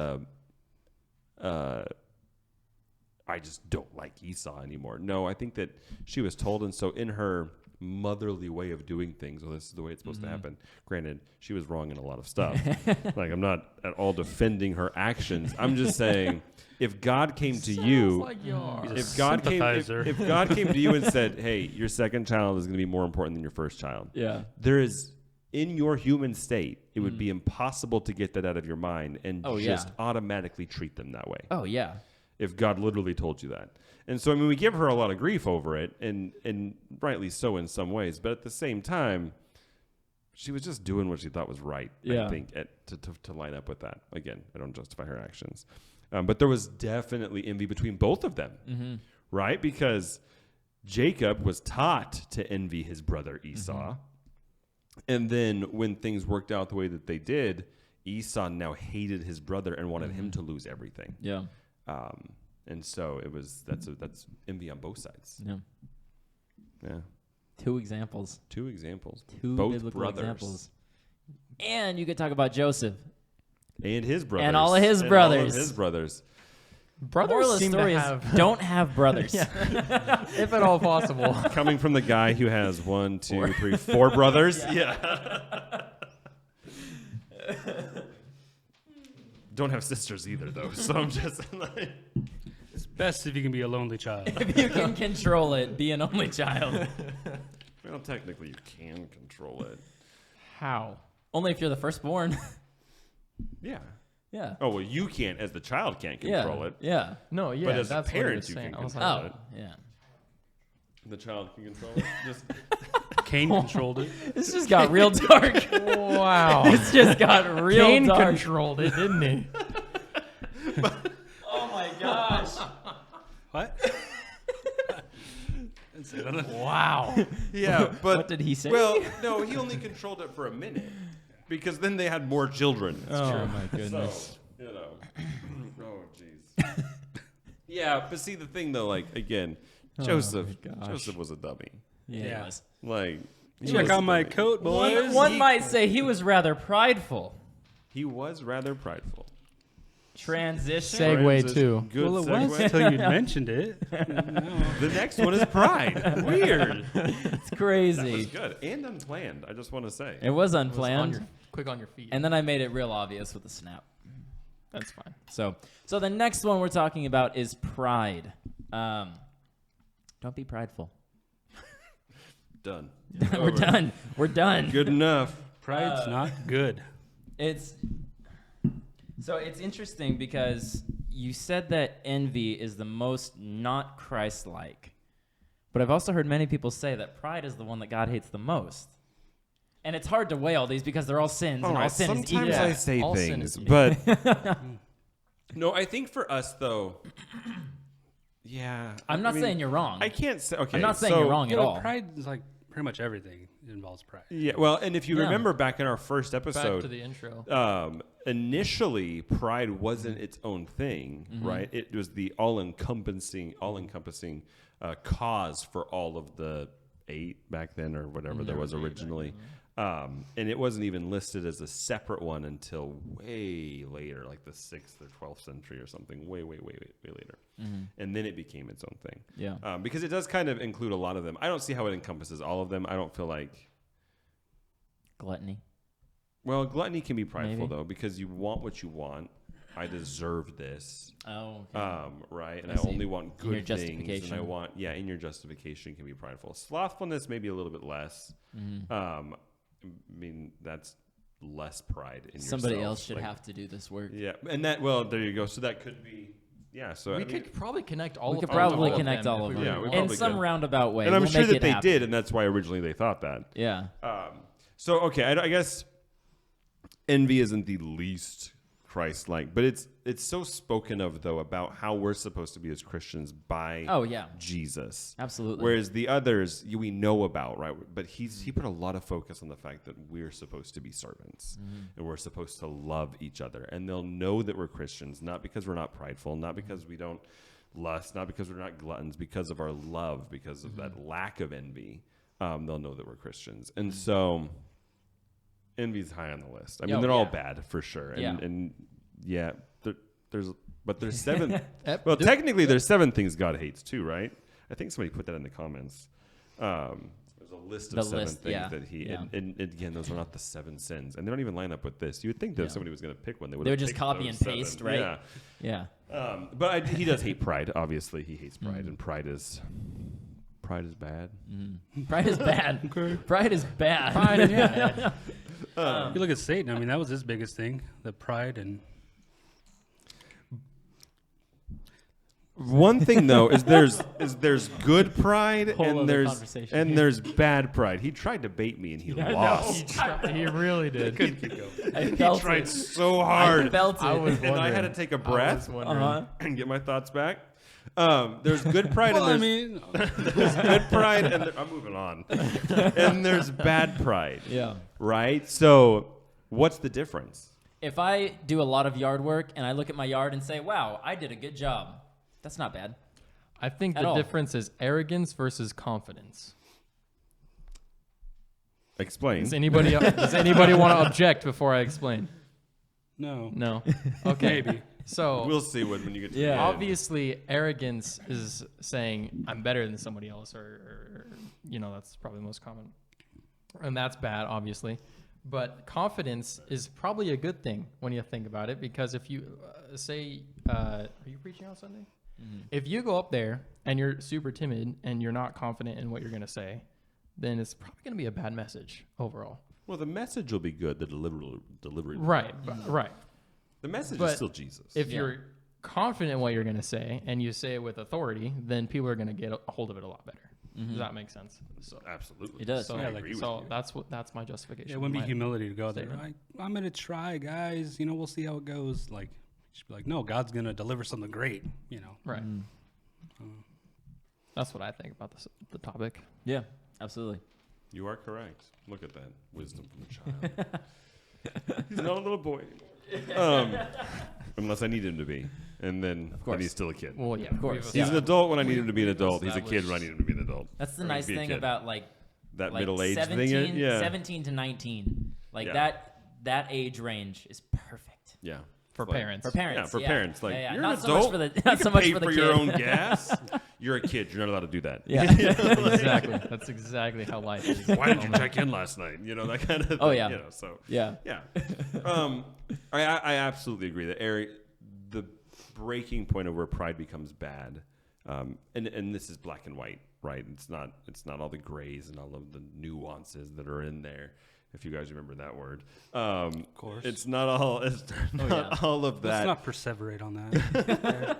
I just don't like Esau anymore. No, I think that she was told, and so in her motherly way of doing things, well, this is the way it's supposed to happen. Granted, she was wrong in a lot of stuff. Like, I'm not at all defending her actions. I'm just saying, if God came to you, Like you are. if God came, sympathizer. if God came to you and said, "Hey, your second child is going to be more important than your first child," Yeah. there is, in your human state, it would be impossible to get that out of your mind and Oh, just yeah. automatically treat them that way. Oh yeah. If God literally told you that. And so, I mean, we give her a lot of grief over it, and rightly so in some ways, but at the same time, she was just doing what she thought was right, Yeah. I think, to line up with that. Again, I don't justify her actions. But there was definitely envy between both of them, Mm-hmm. right? Because Jacob was taught to envy his brother Esau. And then when things worked out the way that they did, Esau now hated his brother and wanted him to lose everything. Yeah. And so it was that's envy on both sides. Yeah. Yeah, 2 examples. 2 examples. 2 both biblical brothers examples. And you could talk about Joseph. and his brothers And all of his and brothers. All of his brothers. Brothers Moral of the seem story to is have, don't have brothers. if at all possible. Coming from the guy who has 1, 2, 3, 4 brothers. Yeah. Don't have sisters either, though. So I'm just like, It's best if you can be a lonely child. If you can control it, be an only child. well, technically you can control it. How? Only if you're the firstborn. Yeah. Yeah. Oh well, you can't, as the child can't control it. Yeah. No, yeah, But as a that's parent, what he was you saying. can I was control like, Oh, it. yeah. The child can control it. Just Cain controlled it. This just got real dark. wow. This just got real Cain dark. controlled it, didn't he? Oh my gosh. What? Wow. yeah, but What did he say? Well, no, he only controlled it for a minute because then they had more children. Oh my goodness. So, you know. Oh, jeez. yeah, but see the thing though, like again, Joseph was a dummy. Yeah. Yeah. He was. Like he Check was out a my dummy. coat, boys. One might say he was rather prideful. He was rather prideful. Transition. Segue too. Good Well, it segue. was until you mentioned it. The next one is pride. Weird. It's That was crazy. good and unplanned. I just want to say. It was Was unplanned. quick on your feet. And then I made it real obvious with the snap. that's fine. So the next one we're talking about is pride. Don't be prideful. Done. We're done. We're done. Good enough. Pride's not good. It's interesting because you said that envy is the most not Christ-like. But I've also heard many people say that pride is the one that God hates the most. And it's hard to weigh all these because they're all sins, and all sin is sometimes evil. I say All sin things, is but no, I think for us though, yeah. I'm not I mean, saying you're wrong. I can't say. Okay, I'm not saying so- you're wrong at all. Pride is like pretty much everything involves pride. Yeah, well, and if you Yeah. remember back in our first Back to episode, the intro. initially pride wasn't its own thing, Mm-hmm. right? It was the all-encompassing cause for all of the 8 back then or whatever there was originally. And it wasn't even listed as a separate one until way later, like the 6th or 12th century or something, way later. And then it became its own thing. Yeah. Because it does kind of include a lot of them. I don't see how it encompasses all of them. I don't feel like... Gluttony. Well, gluttony can be prideful, Maybe. though, because you want what you want. I deserve this. Oh, okay. Right? And I I see. only want In your good things. And I justification. want... Yeah, in your justification can be prideful. Slothfulness, maybe a little bit less. I mean, that's less pride in Somebody yourself. else should Like, have to do this work. Yeah, and that, well, there you go. So that could be yeah. So We could probably connect all We of could them. probably all connect them all if of we them Yeah, we really in probably some could. roundabout way. and I'm We'll sure make that it they happen. did, and that's why originally they thought that. Yeah. So okay, I guess envy isn't the least Christ-like, but it's so spoken of though about how we're supposed to be as Christians by Oh yeah. Jesus. Absolutely. Whereas the others we know about, right? But he put a lot of focus on the fact that we're supposed to be servants and we're supposed to love each other, and they'll know that we're Christians not because we're not prideful, not because we don't lust, not because we're not gluttons, because of our love, because of that lack of envy. They'll know that we're Christians, and so. Envy's high on the list. I mean, Oh, they're all yeah. bad for sure. Yeah. And there's 7. Well, technically, there's 7 things God hates too, right? I think somebody put that in the comments. There's a list of The 7 list, things yeah. that he. Yeah. And again, those are not the 7 sins, and they don't even line up with this. You would think that if Yeah. somebody was going to pick one, they would. They would just copy and paste, right? Yeah. Yeah. But he does hate pride. Obviously, he hates pride, and pride is bad. Pride is bad. Pride is bad. Pride, yeah. You look at Satan. I mean, that was his biggest thing: the pride and. One thing though is there's good pride Whole and other there's conversation. bad pride. He tried to bait me and he lost. He really did. I He felt tried it. so I hard, felt it. I was and I had to wondering. take a I was breath wondering. Uh-huh. and get my thoughts back. There's good pride Well, I and mean, there's good pride and I'm moving on. And there's bad pride, Yeah. right? So what's the difference? If I do a lot of yard work and I look at my yard and say, "Wow, I did a good job," that's not bad. I think At the all. difference is arrogance versus confidence. Explain. Does anybody want to object before I explain? no. No. Okay. Maybe. So We'll see when you get to the Yeah. end. obviously, arrogance is saying I'm better than somebody else, or that's probably the most common, and that's bad, obviously. But confidence is probably a good thing when you think about it, because if you say, are you preaching on Sunday? If you go up there and you're super timid and you're not confident in what you're going to say, then it's probably going to be a bad message overall. Well, the message will be good. The delivery. Right. Right. The message But is still Jesus. If Yeah. you're confident in what you're going to say and you say it with authority, then people are going to get a hold of it a lot better. Does that make sense? So, Absolutely. It does. so, I agree with you. that's my justification. Yeah, it wouldn't be My- humility to go there. statement. I'm gonna try, guys. We'll see how it goes. Like, you should be like, no, God's gonna deliver something great. Right. That's what I think about the topic. Yeah, absolutely. You are correct. Look at that wisdom from a child. He's not a little boy anymore. Unless I need him to be, and then course. he's still a kid. Well, yeah, Of course. we've- He's an adult when I need him to be an adult. He's a kid Established. when I need him to be an adult. That's the Or nice be a thing kid. about like that like middle age 17, thing. Yeah. 17 to 19. Like Yeah. that age range is perfect. Yeah. for Like- parents. For parents. Yeah, for parents. Like, yeah. you're Not an so adult. much for the You not can so much pay for the for kid. your own gas. You're a kid. You're not allowed to do that. Yeah. Exactly. That's exactly how life is. Why did you check in last night? That kind of thing. Oh, yeah. So Yeah. yeah. I absolutely agree that the breaking point of where pride becomes bad, and this is black and white, right? It's not all the grays and all of the nuances that are in there. If you guys remember that word, of course. it's not all. It's not all of Let's that. not perseverate on that.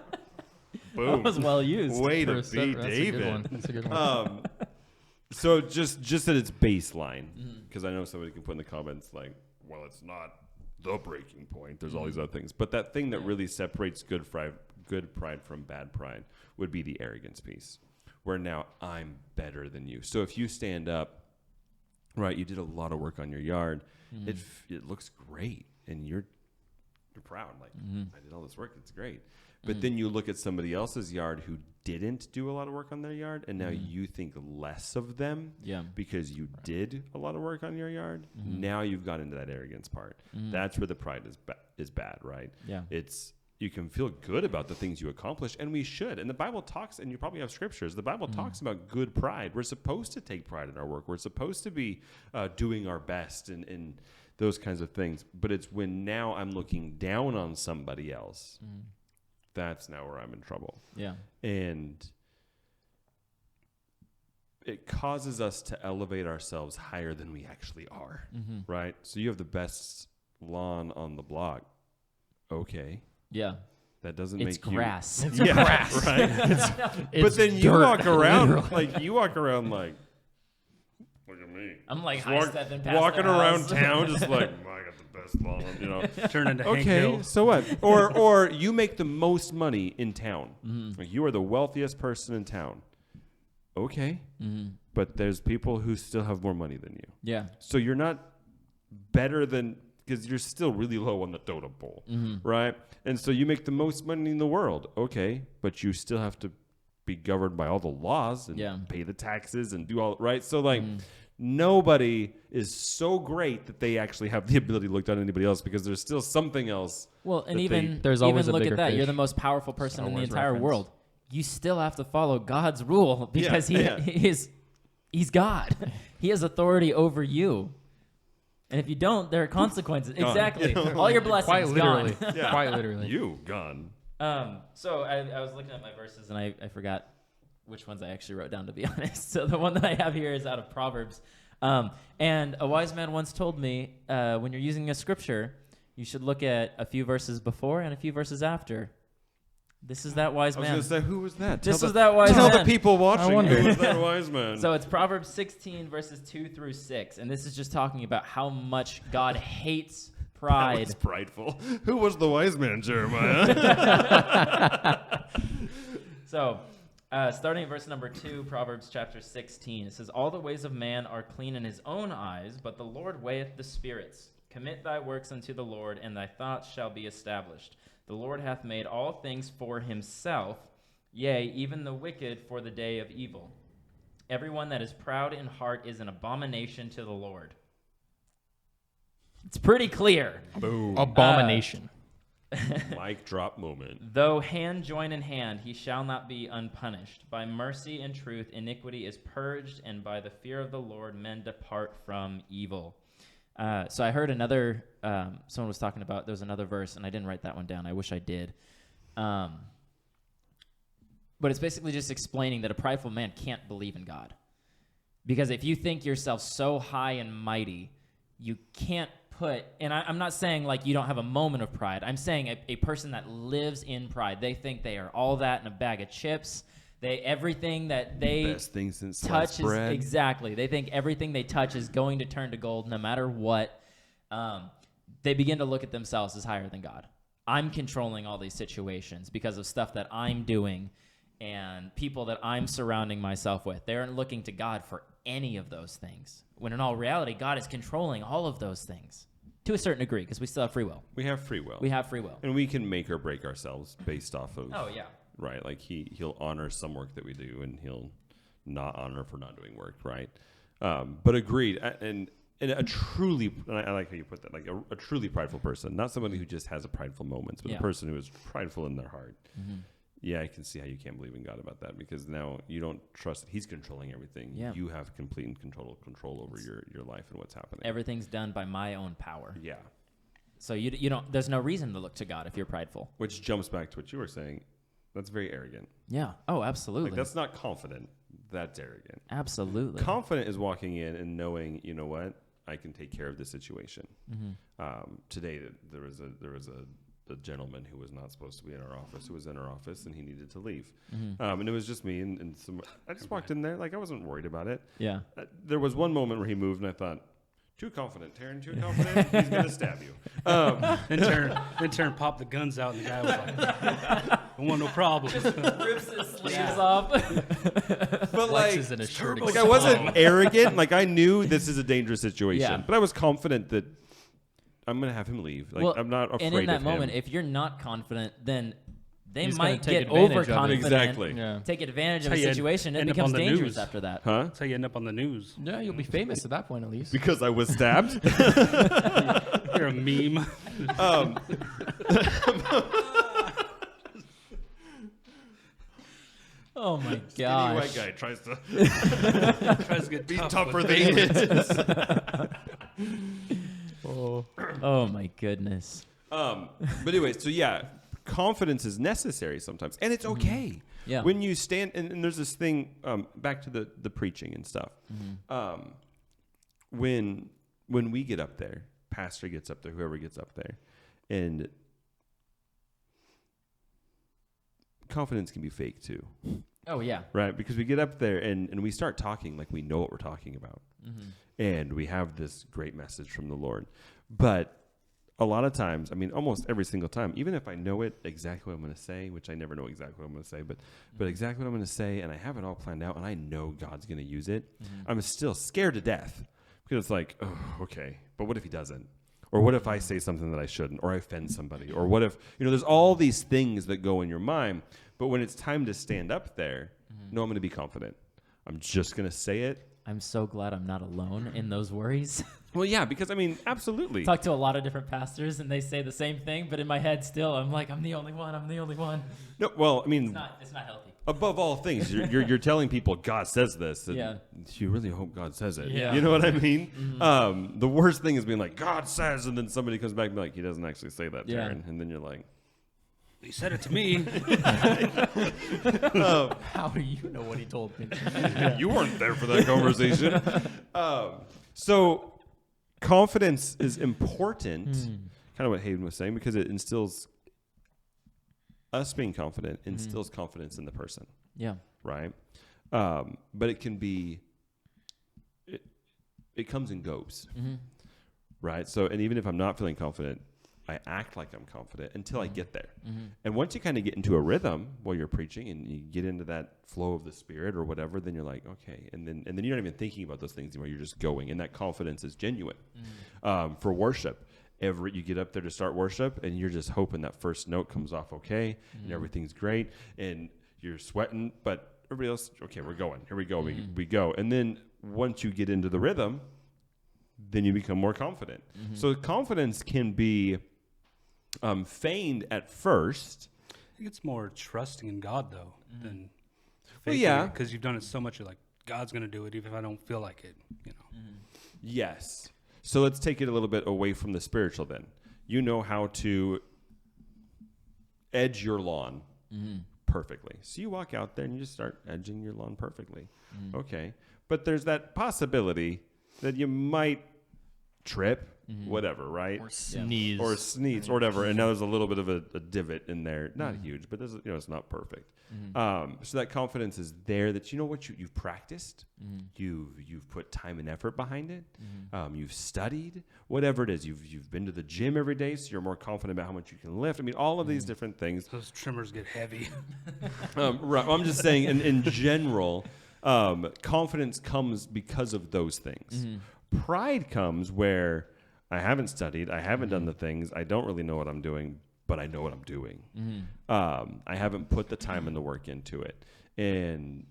Boom. That was well used. Way to That's be a good David. one. That's a good one. So just at its baseline, because I know somebody can put in the comments like, well, it's not the breaking point. There's all these other things, but that thing that really separates good pride from bad pride would be the arrogance piece, where now I'm better than you. So if you stand up, right, you did a lot of work on your yard, it looks great, and you're proud. Like I did all this work, it's great. But then you look at somebody else's yard who didn't do a lot of work on their yard, and now you think less of them Yeah. because you did a lot of work on your yard. Now you've got into that arrogance part. That's where the pride is bad, right? Yeah. It's you can feel good about the things you accomplish, and we should. And the Bible talks, and you probably have scriptures. The Bible talks about good pride. We're supposed to take pride in our work. We're supposed to be doing our best and those kinds of things. But it's when now I'm looking down on somebody else. That's now where I'm in trouble. Yeah. And it causes us to elevate ourselves higher than we actually are, right? So you have the best lawn on the block. Okay. Yeah. that doesn't It's make grass. you. Yeah, grass. right. But then you dirt, walk around literally. like, look at me. I'm like Just high stepping past walking their around house. town, just like, I got the best lawn, you know. Turn into Hank Okay, Hill. so what? Or you make the most money in town. Like, you are the wealthiest person in town. Okay, but there's people who still have more money than you. Yeah. So you're not better than, because you're still really low on the totem pole, right? And so you make the most money in the world. Okay, but you still have to be governed by all the laws and Yeah. pay the taxes and do all right. So like, nobody is so great that they actually have the ability to look down on anybody else, because there's still something else. Well, and that even they- There's always a look bigger at that. You're fish. the most powerful person Star in the Wars entire reference. world. You still have to follow God's rule because he's God. He has authority over you. And if you don't, there are consequences. Gone. Exactly. You know, All your blessings Quite literally. gone. Yeah. Quite literally. You gone. So I was looking at my verses and I forgot which ones I actually wrote down, to be honest. So the one that I have here is out of Proverbs. And a wise man once told me, when you're using a scripture, you should look at a few verses before and a few verses after. This is that wise I was man. going to say, who was that? This Tell is the- that wise Tell man. the people watching, wonder. who was that wise man? So it's Proverbs 16 verses 2 through 6. And this is just talking about how much God hates That pride. was prideful. Who was the wise man, Jeremiah? So, starting at verse number 2, Proverbs chapter 16, it says, All the ways of man are clean in his own eyes, but the Lord weigheth the spirits. Commit thy works unto the Lord, and thy thoughts shall be established. The Lord hath made all things for himself, yea, even the wicked for the day of evil. Everyone that is proud in heart is an abomination to the Lord. It's pretty clear. Boom. Abomination. Mic drop moment. Though hand join in hand, he shall not be unpunished. By mercy and truth, iniquity is purged, and by the fear of the Lord, men depart from evil. So I heard another, someone was talking about, there was another verse, and I didn't write that one down. I wish I did. But it's basically just explaining that a prideful man can't believe in God. Because if you think yourself so high and mighty, you can't put, and I'm not saying like you don't have a moment of pride. I'm saying a person that lives in pride. They think they are all that in a bag of chips. Everything that they Best thing since touch sliced is bread. exactly. They think everything they touch is going to turn to gold no matter what. They begin to look at themselves as higher than God. I'm controlling all these situations because of stuff that I'm doing and people that I'm surrounding myself with. They aren't looking to God for any of those things. When in all reality, God is controlling all of those things to a certain degree because we still have free will. We have free will. We have free will. And we can make or break ourselves based off of. Oh, yeah. Right. Like he'll honor some work that we do, and he'll not honor for not doing work. Right. But agreed. And a truly, and I like how you put that, like a truly prideful person, not somebody who just has a prideful moments, but Yeah. a person who is prideful in their heart. Mm-hmm. Yeah, I can see how you can't believe in God about that, because now you don't trust that He's controlling everything. Yeah. You have complete and control over your life and what's happening. Everything's done by my own power. Yeah. So you don't. There's no reason to look to God if you're prideful. Which jumps back to what you were saying. That's very arrogant. Yeah. Oh, absolutely. Like, that's not confident. That's arrogant. Absolutely. Confident is walking in and knowing, you know what, I can take care of this situation. Today, there was a gentleman who was not supposed to be in our office, who was in our office, and he needed to leave. And it was just me and some. I just walked in there like I wasn't worried about it. Yeah. There was one moment where he moved, and I thought, too confident, Taryn, too confident. He's gonna stab you. Intern popped the guns out, and the guy was like, "I want no problems." Rips his sleeves off. But like, Flexes in his shirt. like I wasn't arrogant. Like I knew this is a dangerous situation, Yeah. but I was confident that I'm gonna have him leave. Like Well, I'm not afraid and in that of moment, him. if you're not confident, then they He's gonna might take get advantage of it. overconfident. Exactly. Yeah. Take advantage of That's a how you situation. It end up becomes on the dangerous news. after that. Huh? That's how you end up on the news. Yeah, you'll be famous at that point at least. Because I was stabbed. You're a meme. Oh my Any gosh. white guy tries to Tries to get be tough tougher with than he is. Oh my goodness. But anyway, so yeah, confidence is necessary sometimes, and it's okay. Yeah. When you stand, and there's this thing, back to the preaching and stuff. When we get up there, pastor gets up there, whoever gets up there, and confidence can be fake too, Oh yeah. right? Because we get up there and we start talking like we know what we're talking about. And we have this great message from the Lord. But a lot of times, I mean, almost every single time, even if I know it exactly what I'm going to say, which I never know exactly what I'm going to say, but exactly what I'm going to say, and I have it all planned out, and I know God's going to use it, I'm still scared to death. Because it's like, oh, okay, but what if he doesn't? Or what if I say something that I shouldn't? Or I offend somebody? Or what if, there's all these things that go in your mind. But when it's time to stand up there, no, I'm going to be confident. I'm just going to say it. I'm so glad I'm not alone in those worries. Well, yeah, because, I mean, absolutely. Talk to a lot of different pastors, and they say the same thing, but in my head still, I'm like, I'm the only one. I'm the only one. No, well, I mean, It's not healthy. above all things, you're telling people God says this. And Yeah. you really hope God says it. Yeah. You know what I mean? The worst thing is being like, God says, and then somebody comes back and be like, he doesn't actually say that, Yeah. Darren. And then you're like, He said it to me. How do you know what he told me? you weren't there for that conversation. So confidence is important, kind of what Hayden was saying, because it instills us being confident, instills confidence in the person, Yeah. right? But it can be, it comes and goes, right? So, and even if I'm not feeling confident, I act like I'm confident until I get there. And once you kind of get into a rhythm while you're preaching and you get into that flow of the Spirit or whatever, then you're like, okay. And then you're not even thinking about those things anymore. You're just going. And that confidence is genuine. For worship, you get up there to start worship and you're just hoping that first note comes off okay and everything's great and you're sweating, but everybody else, okay, we're going. Here we go. We go. And then once you get into the rhythm, then you become more confident. So confidence can be feigned at first. I think it's more trusting in God, though, than Well, yeah. because you've done it so much. You're like, God's going to do it, even if I don't feel like it. Yes. So let's take it a little bit away from the spiritual then. You know how to edge your lawn perfectly. So you walk out there and you just start edging your lawn perfectly. Okay. But there's that possibility that you might trip, whatever, right? Or sneeze. Or sneeze or whatever. And now there's a little bit of a divot in there. Not huge, but there's, it's not perfect. So that confidence is there that, you know what, you've practiced. You've put time and effort behind it. You've studied, whatever it is. You've been to the gym every day, so you're more confident about how much you can lift. I mean, all of these different things. Those trimmers get heavy. Right. I'm just saying in general, confidence comes because of those things. Pride comes where I haven't studied, I haven't done the things, I don't really know what I'm doing, but I know what I'm doing. I haven't put the time and the work into it. And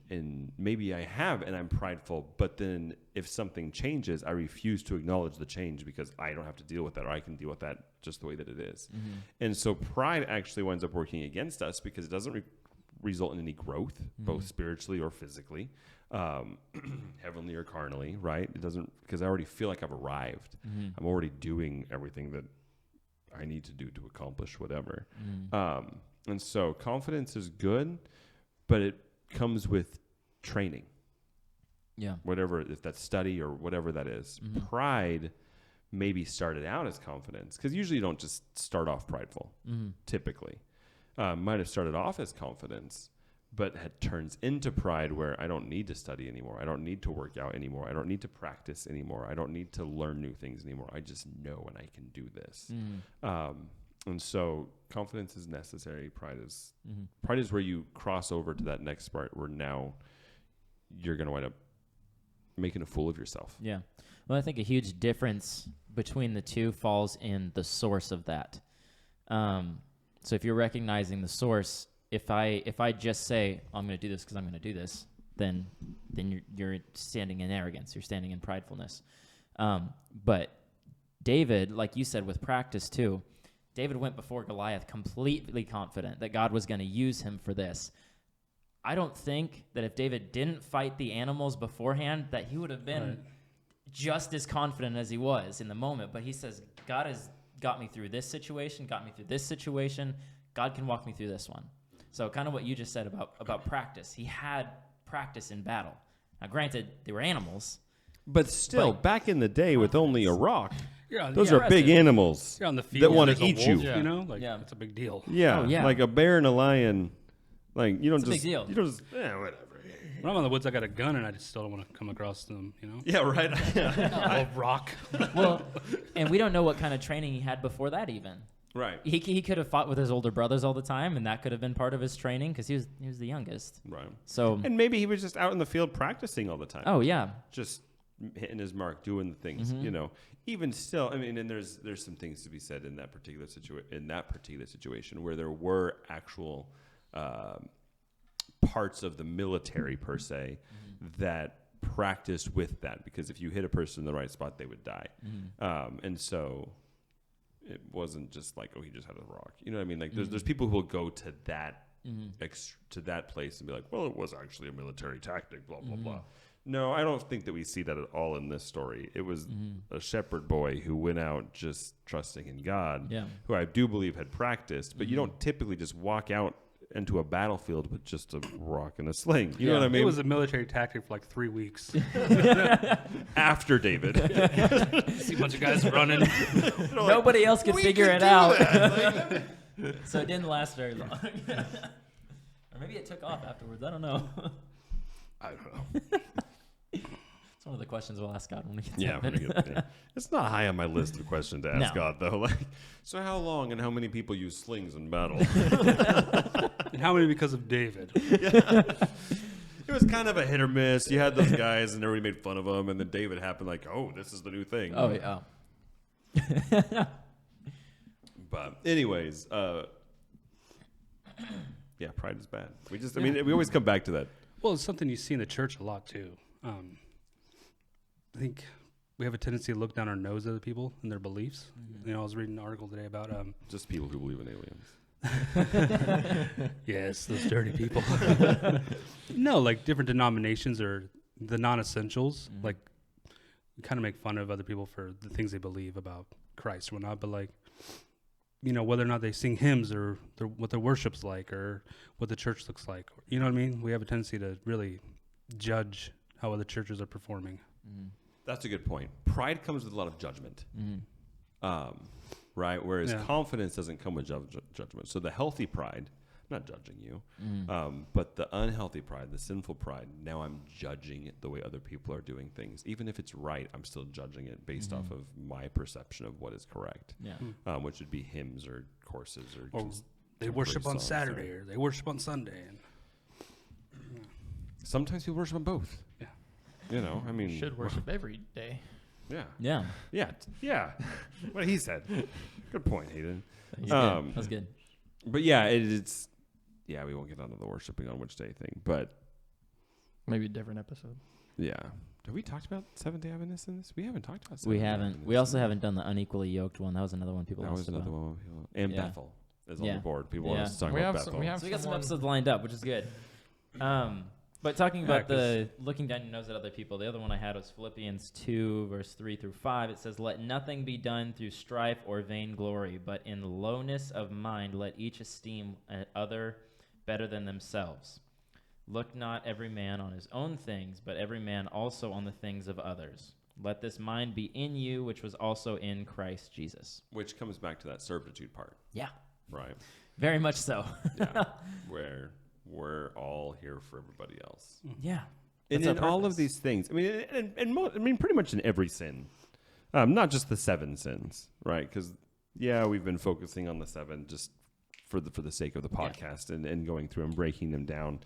maybe I have and I'm prideful, but then if something changes, I refuse to acknowledge the change because I don't have to deal with that, or I can deal with that just the way that it is. And so pride actually winds up working against us because it doesn't result in any growth, both spiritually or physically. Heavenly or carnally, right? It doesn't, because I already feel like I've arrived. I'm already doing everything that I need to do to accomplish whatever. And so confidence is good, but it comes with training. Yeah. Whatever, if that's study or whatever that is. Pride maybe started out as confidence, because usually you don't just start off prideful, typically. Might have started off as confidence, but it turns into pride where I don't need to study anymore. I don't need to work out anymore. I don't need to practice anymore. I don't need to learn new things anymore. I just know and I can do this. And so confidence is necessary. Pride is where you cross over to that next part where now you're going to wind up making a fool of yourself. Yeah. Well, I think a huge difference between the two falls in the source of that. So if you're recognizing the source, if I just say I'm going to do this because I'm going to do this, then you're standing in arrogance. You're standing in pridefulness. But David, like you said, with practice too, David went before Goliath completely confident that God was going to use him for this. I don't think that if David didn't fight the animals beforehand, that he would have been just as confident as he was in the moment. But he says, God has got me through this situation, got me through this situation. God can walk me through this one. So kind of what you just said about practice. He had practice in battle. Now, granted, they were animals. But still, back in the day with only a rock, those are yeah. big animals You're on the field that want there's to a eat wolf, you. You know, like Yeah. it's a big deal. Yeah, Oh, yeah. like a bear and a lion. Like you don't It's a big just deal. you don't just whatever. When I'm in the woods, I got a gun, and I just still don't want to come across them. You know, Yeah, right. a rock. Well, and we don't know what kind of training he had before that even. Right. He could have fought with his older brothers all the time, and that could have been part of his training because he was the youngest. Right. So, And maybe he was just out in the field practicing all the time. oh yeah, Just hitting his mark, doing the things. Mm-hmm. You know, even still, I mean, and there's some things to be said in that particular situation where there were actual parts of the military per se that practiced with that, because if you hit a person in the right spot, they would die. And so it wasn't just like, oh, he just had a rock. You know what I mean? Like there's people who will go to that to that place and be like, well, it was actually a military tactic, blah blah blah. No, I don't think that we see that at all in this story. It was a shepherd boy who went out just trusting in God, Yeah. who I do believe had practiced, but you don't typically just walk out into a battlefield with just a rock and a sling. You know what I mean? It was a military tactic for like 3 weeks. After David. See a bunch of guys running. nobody else could figure it out. So it didn't last very long. Or maybe it took off afterwards. I don't know. I don't know. It's one of the questions we'll ask God when we get to Yeah, heaven. pretty good. Yeah. It's not high on my list of questions to ask No. God, though. Like, so how long and how many people use slings in battle? And how many because of David? It was kind of a hit or miss. You had those guys, and everybody made fun of them, and then David happened like, oh, this is the new thing. Oh yeah. But anyways, yeah, pride is bad. I mean, we always come back to that. Well, it's something you see in the church a lot too. I think we have a tendency to look down our nose at other people and their beliefs. You know, I was reading an article today about Just people who believe in aliens. yes, those dirty people. No, like different denominations or the non-essentials. Like we kind of make fun of other people for the things they believe about Christ or whatnot, but like, you know, whether or not they sing hymns or what their worship's like or what the church looks like. You know what I mean? We have a tendency to really judge how other churches are performing. That's a good point. Pride comes with a lot of judgment. Right? Whereas Yeah. confidence doesn't come with judgment. So the healthy pride, I'm not judging you, but the unhealthy pride, the sinful pride, now I'm judging the way other people are doing things. Even if it's right, I'm still judging it based off of my perception of what is correct, Yeah. which would be hymns or courses or Or just they contemporary worship on songs Saturday or they worship on Sunday. And sometimes people worship on both. Yeah. You know, I mean, Should worship every day. Yeah. Yeah. Yeah. What he said. Good point, Hayden. That was good. But yeah, it's yeah, we won't get onto the worshiping on which day thing, but Maybe a different episode. yeah. Have we talked about Seventh Day Adventists in this? We haven't talked about. We Seventh-day haven't. Adventists We also in haven't done the unequally yoked one. That was another one people That asked was about. another one. People, and Yeah. Bethel is on Yeah. the board. People want Yeah. us to talk We about have some- Bethel. we have So we got some someone- episodes lined up, which is good. But talking Yeah, about the looking down your nose at other people, the other one I had was Philippians 2, verse 3 through 5. It says, "Let nothing be done through strife or vainglory, but in lowness of mind let each esteem other better than themselves. Look not every man on his own things, but every man also on the things of others. Let this mind be in you, which was also in Christ Jesus." Which comes back to that servitude part, Yeah, right? very much so. Yeah. Where we're all here for everybody else. Yeah. And That's in our all of purpose. these things, I mean, I mean, pretty much in every sin, not just the 7 sins, right? Because we've been focusing on the 7 just for the sake of the podcast and going through and breaking them down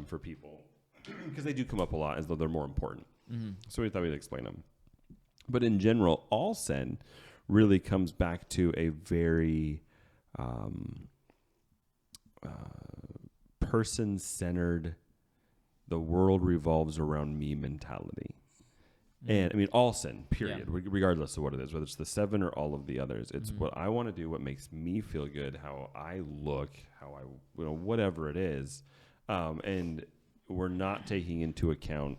for people because they do come up a lot as though they're more important. So we thought we'd explain them. But in general, all sin really comes back to a very person-centered, the world revolves around me mentality. And I mean, all sin, period, regardless of what it is, whether it's the 7 or all of the others. It's what I want to do, what makes me feel good, how I look, how I, whatever it is. And we're not taking into account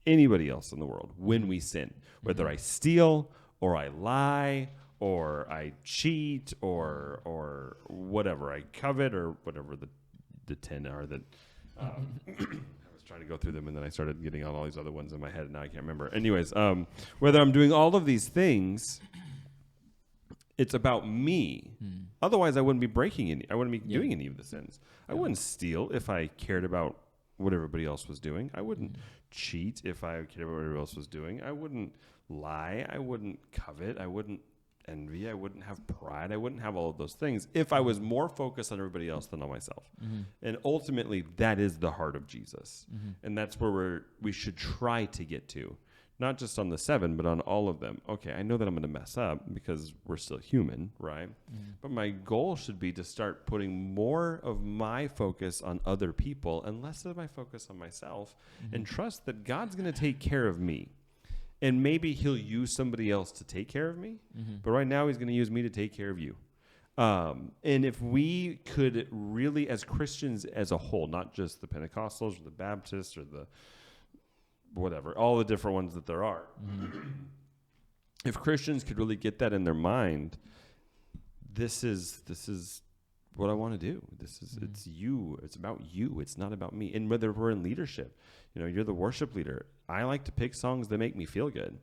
anybody else in the world when we sin, whether I steal or I lie or I cheat or whatever, I covet or whatever the 10 are that I was trying to go through them and then I started getting on all these other ones in my head and now I can't remember. Anyways, whether I'm doing all of these things, it's about me Otherwise, I wouldn't be breaking any. I wouldn't be Yeah. doing any of the sins. I Yeah. wouldn't steal if I cared about what everybody else was doing. I wouldn't cheat if I cared about what everybody else was doing. I wouldn't lie. I wouldn't covet. I wouldn't envy. I wouldn't have pride. I wouldn't have all of those things if I was more focused on everybody else than on myself. And ultimately, that is the heart of Jesus. And that's where we should try to get to. Not just on the 7, but on all of them. Okay, I know that I'm going to mess up because we're still human, right? But my goal should be to start putting more of my focus on other people and less of my focus on myself, and trust that God's going to take care of me. And maybe he'll use somebody else to take care of me, but right now he's going to use me to take care of you. And if we could really, as Christians as a whole, not just the Pentecostals or the Baptists or the whatever, all the different ones that there are. If Christians could really get that in their mind, this is what I want to do. It's you. It's about you. It's not about me. And whether we're in leadership, you're the worship leader. I like to pick songs that make me feel good.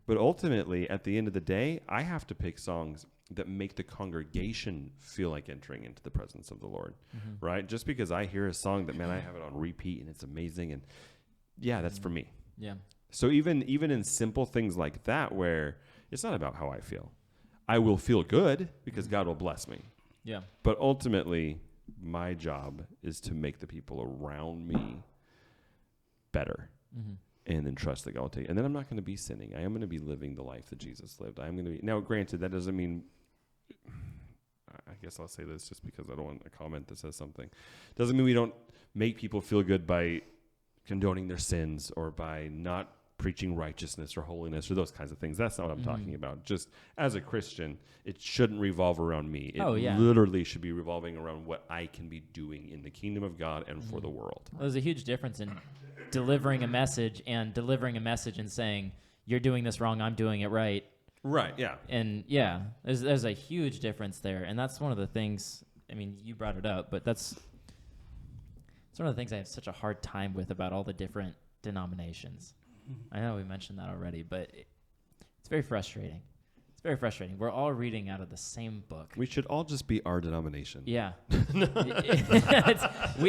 But ultimately, at the end of the day, I have to pick songs that make the congregation feel like entering into the presence of the Lord, right? Just because I hear a song that, man, I have it on repeat and it's amazing, and yeah, that's for me. Yeah. So even in simple things like that, where it's not about how I feel, I will feel good because God will bless me. Yeah. But ultimately, my job is to make the people around me better, and then trust that God will take. And then I'm not going to be sinning. I am going to be living the life that Jesus lived. I'm going to be. Now, granted, that doesn't mean. I guess I'll say this just because I don't want a comment that says something. Doesn't mean we don't make people feel good by condoning their sins or by not preaching righteousness or holiness or those kinds of things. That's not what I'm talking about. Just as a Christian, it shouldn't revolve around me. It literally should be revolving around what I can be doing in the kingdom of God and for the world. There's a huge difference in delivering a message and saying, you're doing this wrong, I'm doing it right. Right, yeah. And yeah, there's a huge difference there. And that's one of the things, you brought it up, but it's one of the things I have such a hard time with about all the different denominations. I know we mentioned that already, but it's very frustrating. It's very frustrating. We're all reading out of the same book. We should all just be our denomination. Yeah.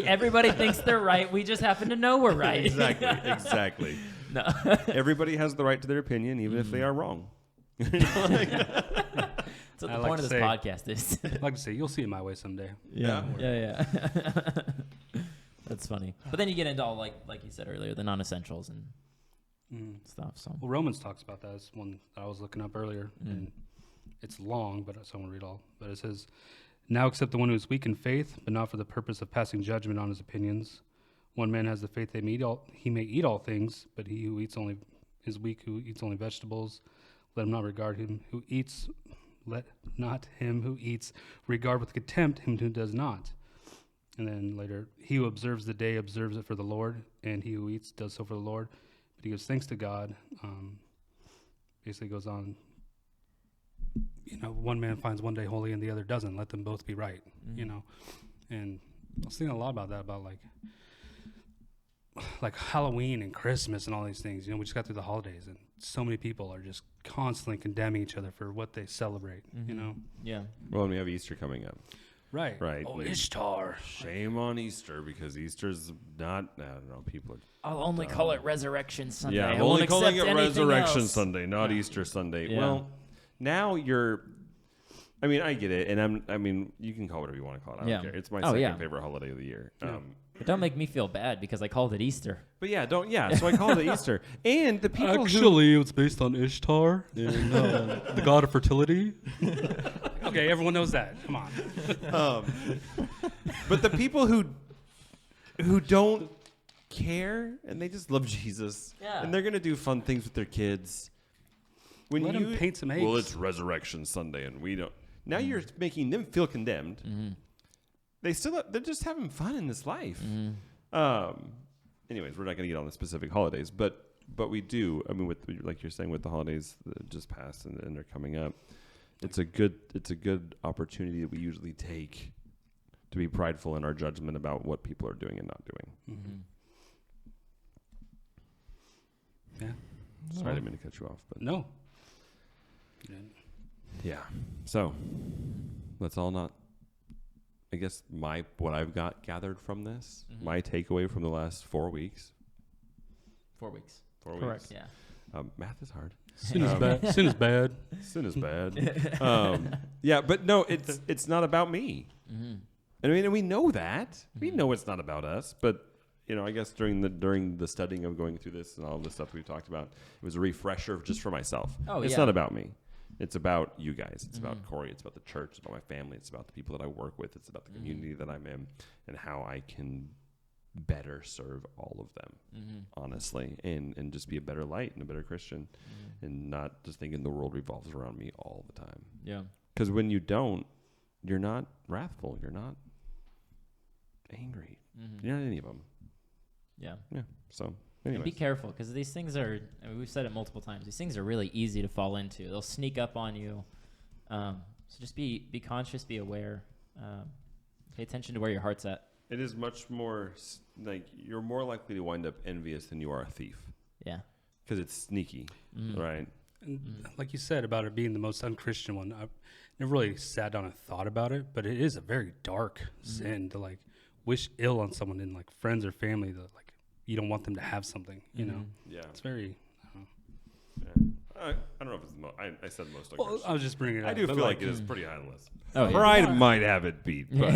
Everybody thinks they're right. We just happen to know we're right. Exactly. No. Everybody has the right to their opinion, even if they are wrong. That's what the I like point to of this say- podcast is. I'd like to say, you'll see it my way someday. Yeah. Yeah. That's funny. But then you get into all, like you said earlier, the non-essentials and stuff. So Well, Romans talks about that. It's one that I was looking up earlier, and it's long, but so I won't read all. But it says, "Now accept the one who is weak in faith, but not for the purpose of passing judgment on his opinions. One man has the faith that he may eat all things, but he who eats only is weak, who eats only vegetables. Let him not regard him who eats. Let not him who eats regard with contempt him who does not." And then later, "He who observes the day observes it for the Lord, and he who eats does so for the Lord. But he gives thanks to God." Basically goes on, one man finds one day holy and the other doesn't. Let them both be right, And I was thinking a lot about that, about like Halloween and Christmas and all these things. We just got through the holidays, and so many people are just constantly condemning each other for what they celebrate, yeah. Well, and we have Easter coming up. Right. Oh, Ishtar. Shame on Easter, because Easter's not, I don't know, people are... I'll only call it Resurrection Sunday. Yeah, I I'm won't only calling it accept anything Resurrection else. Sunday, not Easter Sunday. Yeah. Well, now you're... I get it, and you can call it whatever you want to call it. I don't care. It's my second favorite holiday of the year. But don't make me feel bad because I called it Easter. But yeah, so I called it Easter. And the people it's based on Ishtar, and, the god of fertility. Okay, everyone knows that. Come on. But the people who don't care and they just love Jesus, and they're gonna do fun things with their kids. When Let them paint some eggs. Well, it's Resurrection Sunday, and we don't. Now you're making them feel condemned. They're just having fun in this life. Anyways, we're not gonna get on the specific holidays, but we do. With like you're saying, with the holidays that just passed and they're coming up. It's a good opportunity that we usually take to be prideful in our judgment about what people are doing and not doing. Yeah. Sorry, I didn't mean to cut you off, but No. yeah. So let's all not. I guess what I've got gathered from this, Mhm. my takeaway from the last 4 weeks. 4 weeks. 4 Correct. weeks. Yeah. Math is hard. Sin is bad. Sin is bad. Sin is bad. Yeah, but no, it's not about me. Mm-hmm. I mean, and we know that. We Mhm. know it's not about us, but I guess during the studying of going through this and all the stuff we've talked about, it was a refresher just for myself. Oh, It's yeah. not about me. It's about you guys. It's about Mhm. Corey. It's about the church. It's about my family. It's about the people that I work with. It's about the Mhm. community that I'm in and how I can better serve all of them, Mm-hmm. honestly, and just be a better light and a better Christian Mm-hmm. and not just thinking the world revolves around me all the time. Yeah. Because when you don't, you're not wrathful. You're not angry. Mm-hmm. You're not any of them. Yeah. Yeah. So, And anyway. be careful because these things are, I mean, we've said it multiple times, these things are really easy to fall into. They'll sneak up on you. So just be conscious, be aware. Pay attention to where your heart's at. It is much more like you're more likely to wind up envious than you are a thief Yeah. because it's sneaky, Mhm. right? And Mm. like you said about it being the most unchristian one, I've never really sat down and thought about it, but it is a very dark sin to like wish ill on someone in like friends or family that like you don't want them to have something, you know. Yeah. It's very. I don't know if it's I said most. Well, I was just bringing it up. I do but, feel like, like it is pretty high on the list. Oh, yeah. Pride might have it beat, but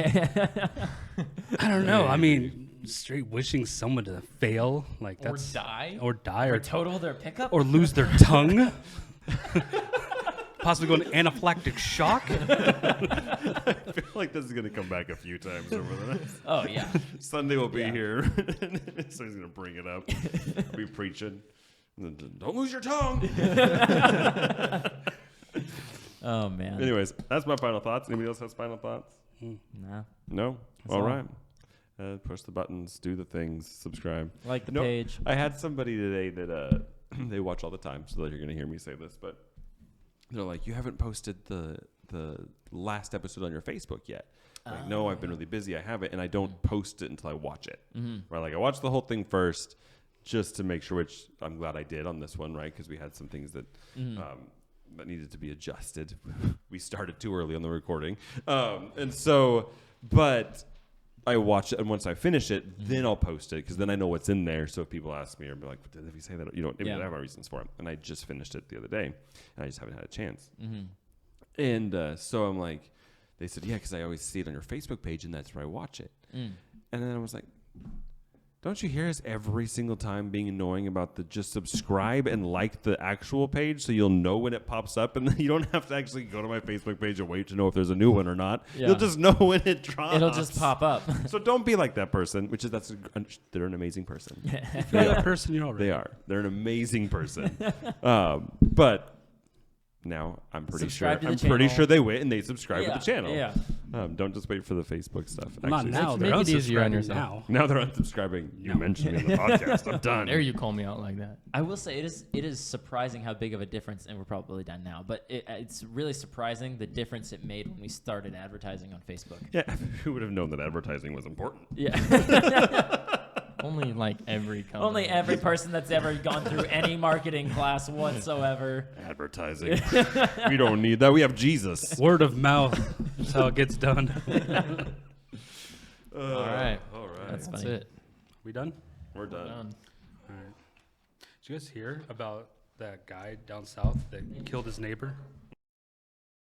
I don't know. I mean, straight wishing someone to fail like Or that's die. or die Or or total their pickup? or lose their tongue. Possibly go into anaphylactic shock. I feel like this is going to come back a few times over the next. Oh, yeah. Sunday will be Yeah. here, so he's going to bring it up. I'll be preaching. And then, don't lose your tongue. Oh, man. Anyways, that's my final thoughts. Anybody else has final thoughts? Nah. No? That's All all. right. Push the buttons, do the things, subscribe. Like the No, page. I had somebody today that they watch all the time, so that you're going to hear me say this, but they're like, you haven't posted the last episode on your Facebook yet. Like, no, I've been really busy. I haven't, and I don't post it until I watch it. Mm-hmm. Right? Like, I watched the whole thing first just to make sure, which I'm glad I did on this one, right? Because we had some things that Mm-hmm. that needed to be adjusted. We started too early on the recording. And so, but I watch it, and once I finish it, then I'll post it, because then I know what's in there. So if people ask me or be like, did he say that? Yeah. I have my reasons for it. And I just finished it the other day, and I just haven't had a chance. Mm-hmm. And so I'm like, they said, yeah, because I always see it on your Facebook page, and that's where I watch it. Mm. And then I was like, don't you hear us every single time being annoying about the just subscribe and like the actual page so you'll know when it pops up, and then you don't have to actually go to my Facebook page and wait to know if there's a new one or not. Yeah. You'll just know when it drops. It'll just pop up. So don't be like that person, they're an amazing person. If you're that person, you're already. They are. They're an amazing person. But now I'm pretty Subscribe to sure the pretty channel. sure they went and they subscribe Yeah, to the channel. yeah. Don't just wait for the Facebook stuff. Not Actually, now. Make They're it easier on unsubscribing yourself. now. Now they're unsubscribing. You No. mentioned me in the podcast. I'm done. Dare you call me out like that? I will say it is surprising how big of a difference, and we're probably done now, but it's really surprising the difference it made when we started advertising on Facebook. Yeah, who would have known that advertising was important? Yeah. Only like every company. Only every person that's ever gone through any marketing class whatsoever. Advertising. We don't need that. We have Jesus. Word of mouth. That's how it gets done. All right. All right. That's That's funny. it. We done? We're done. Done. All right. Did you guys hear about that guy down south that killed his neighbor?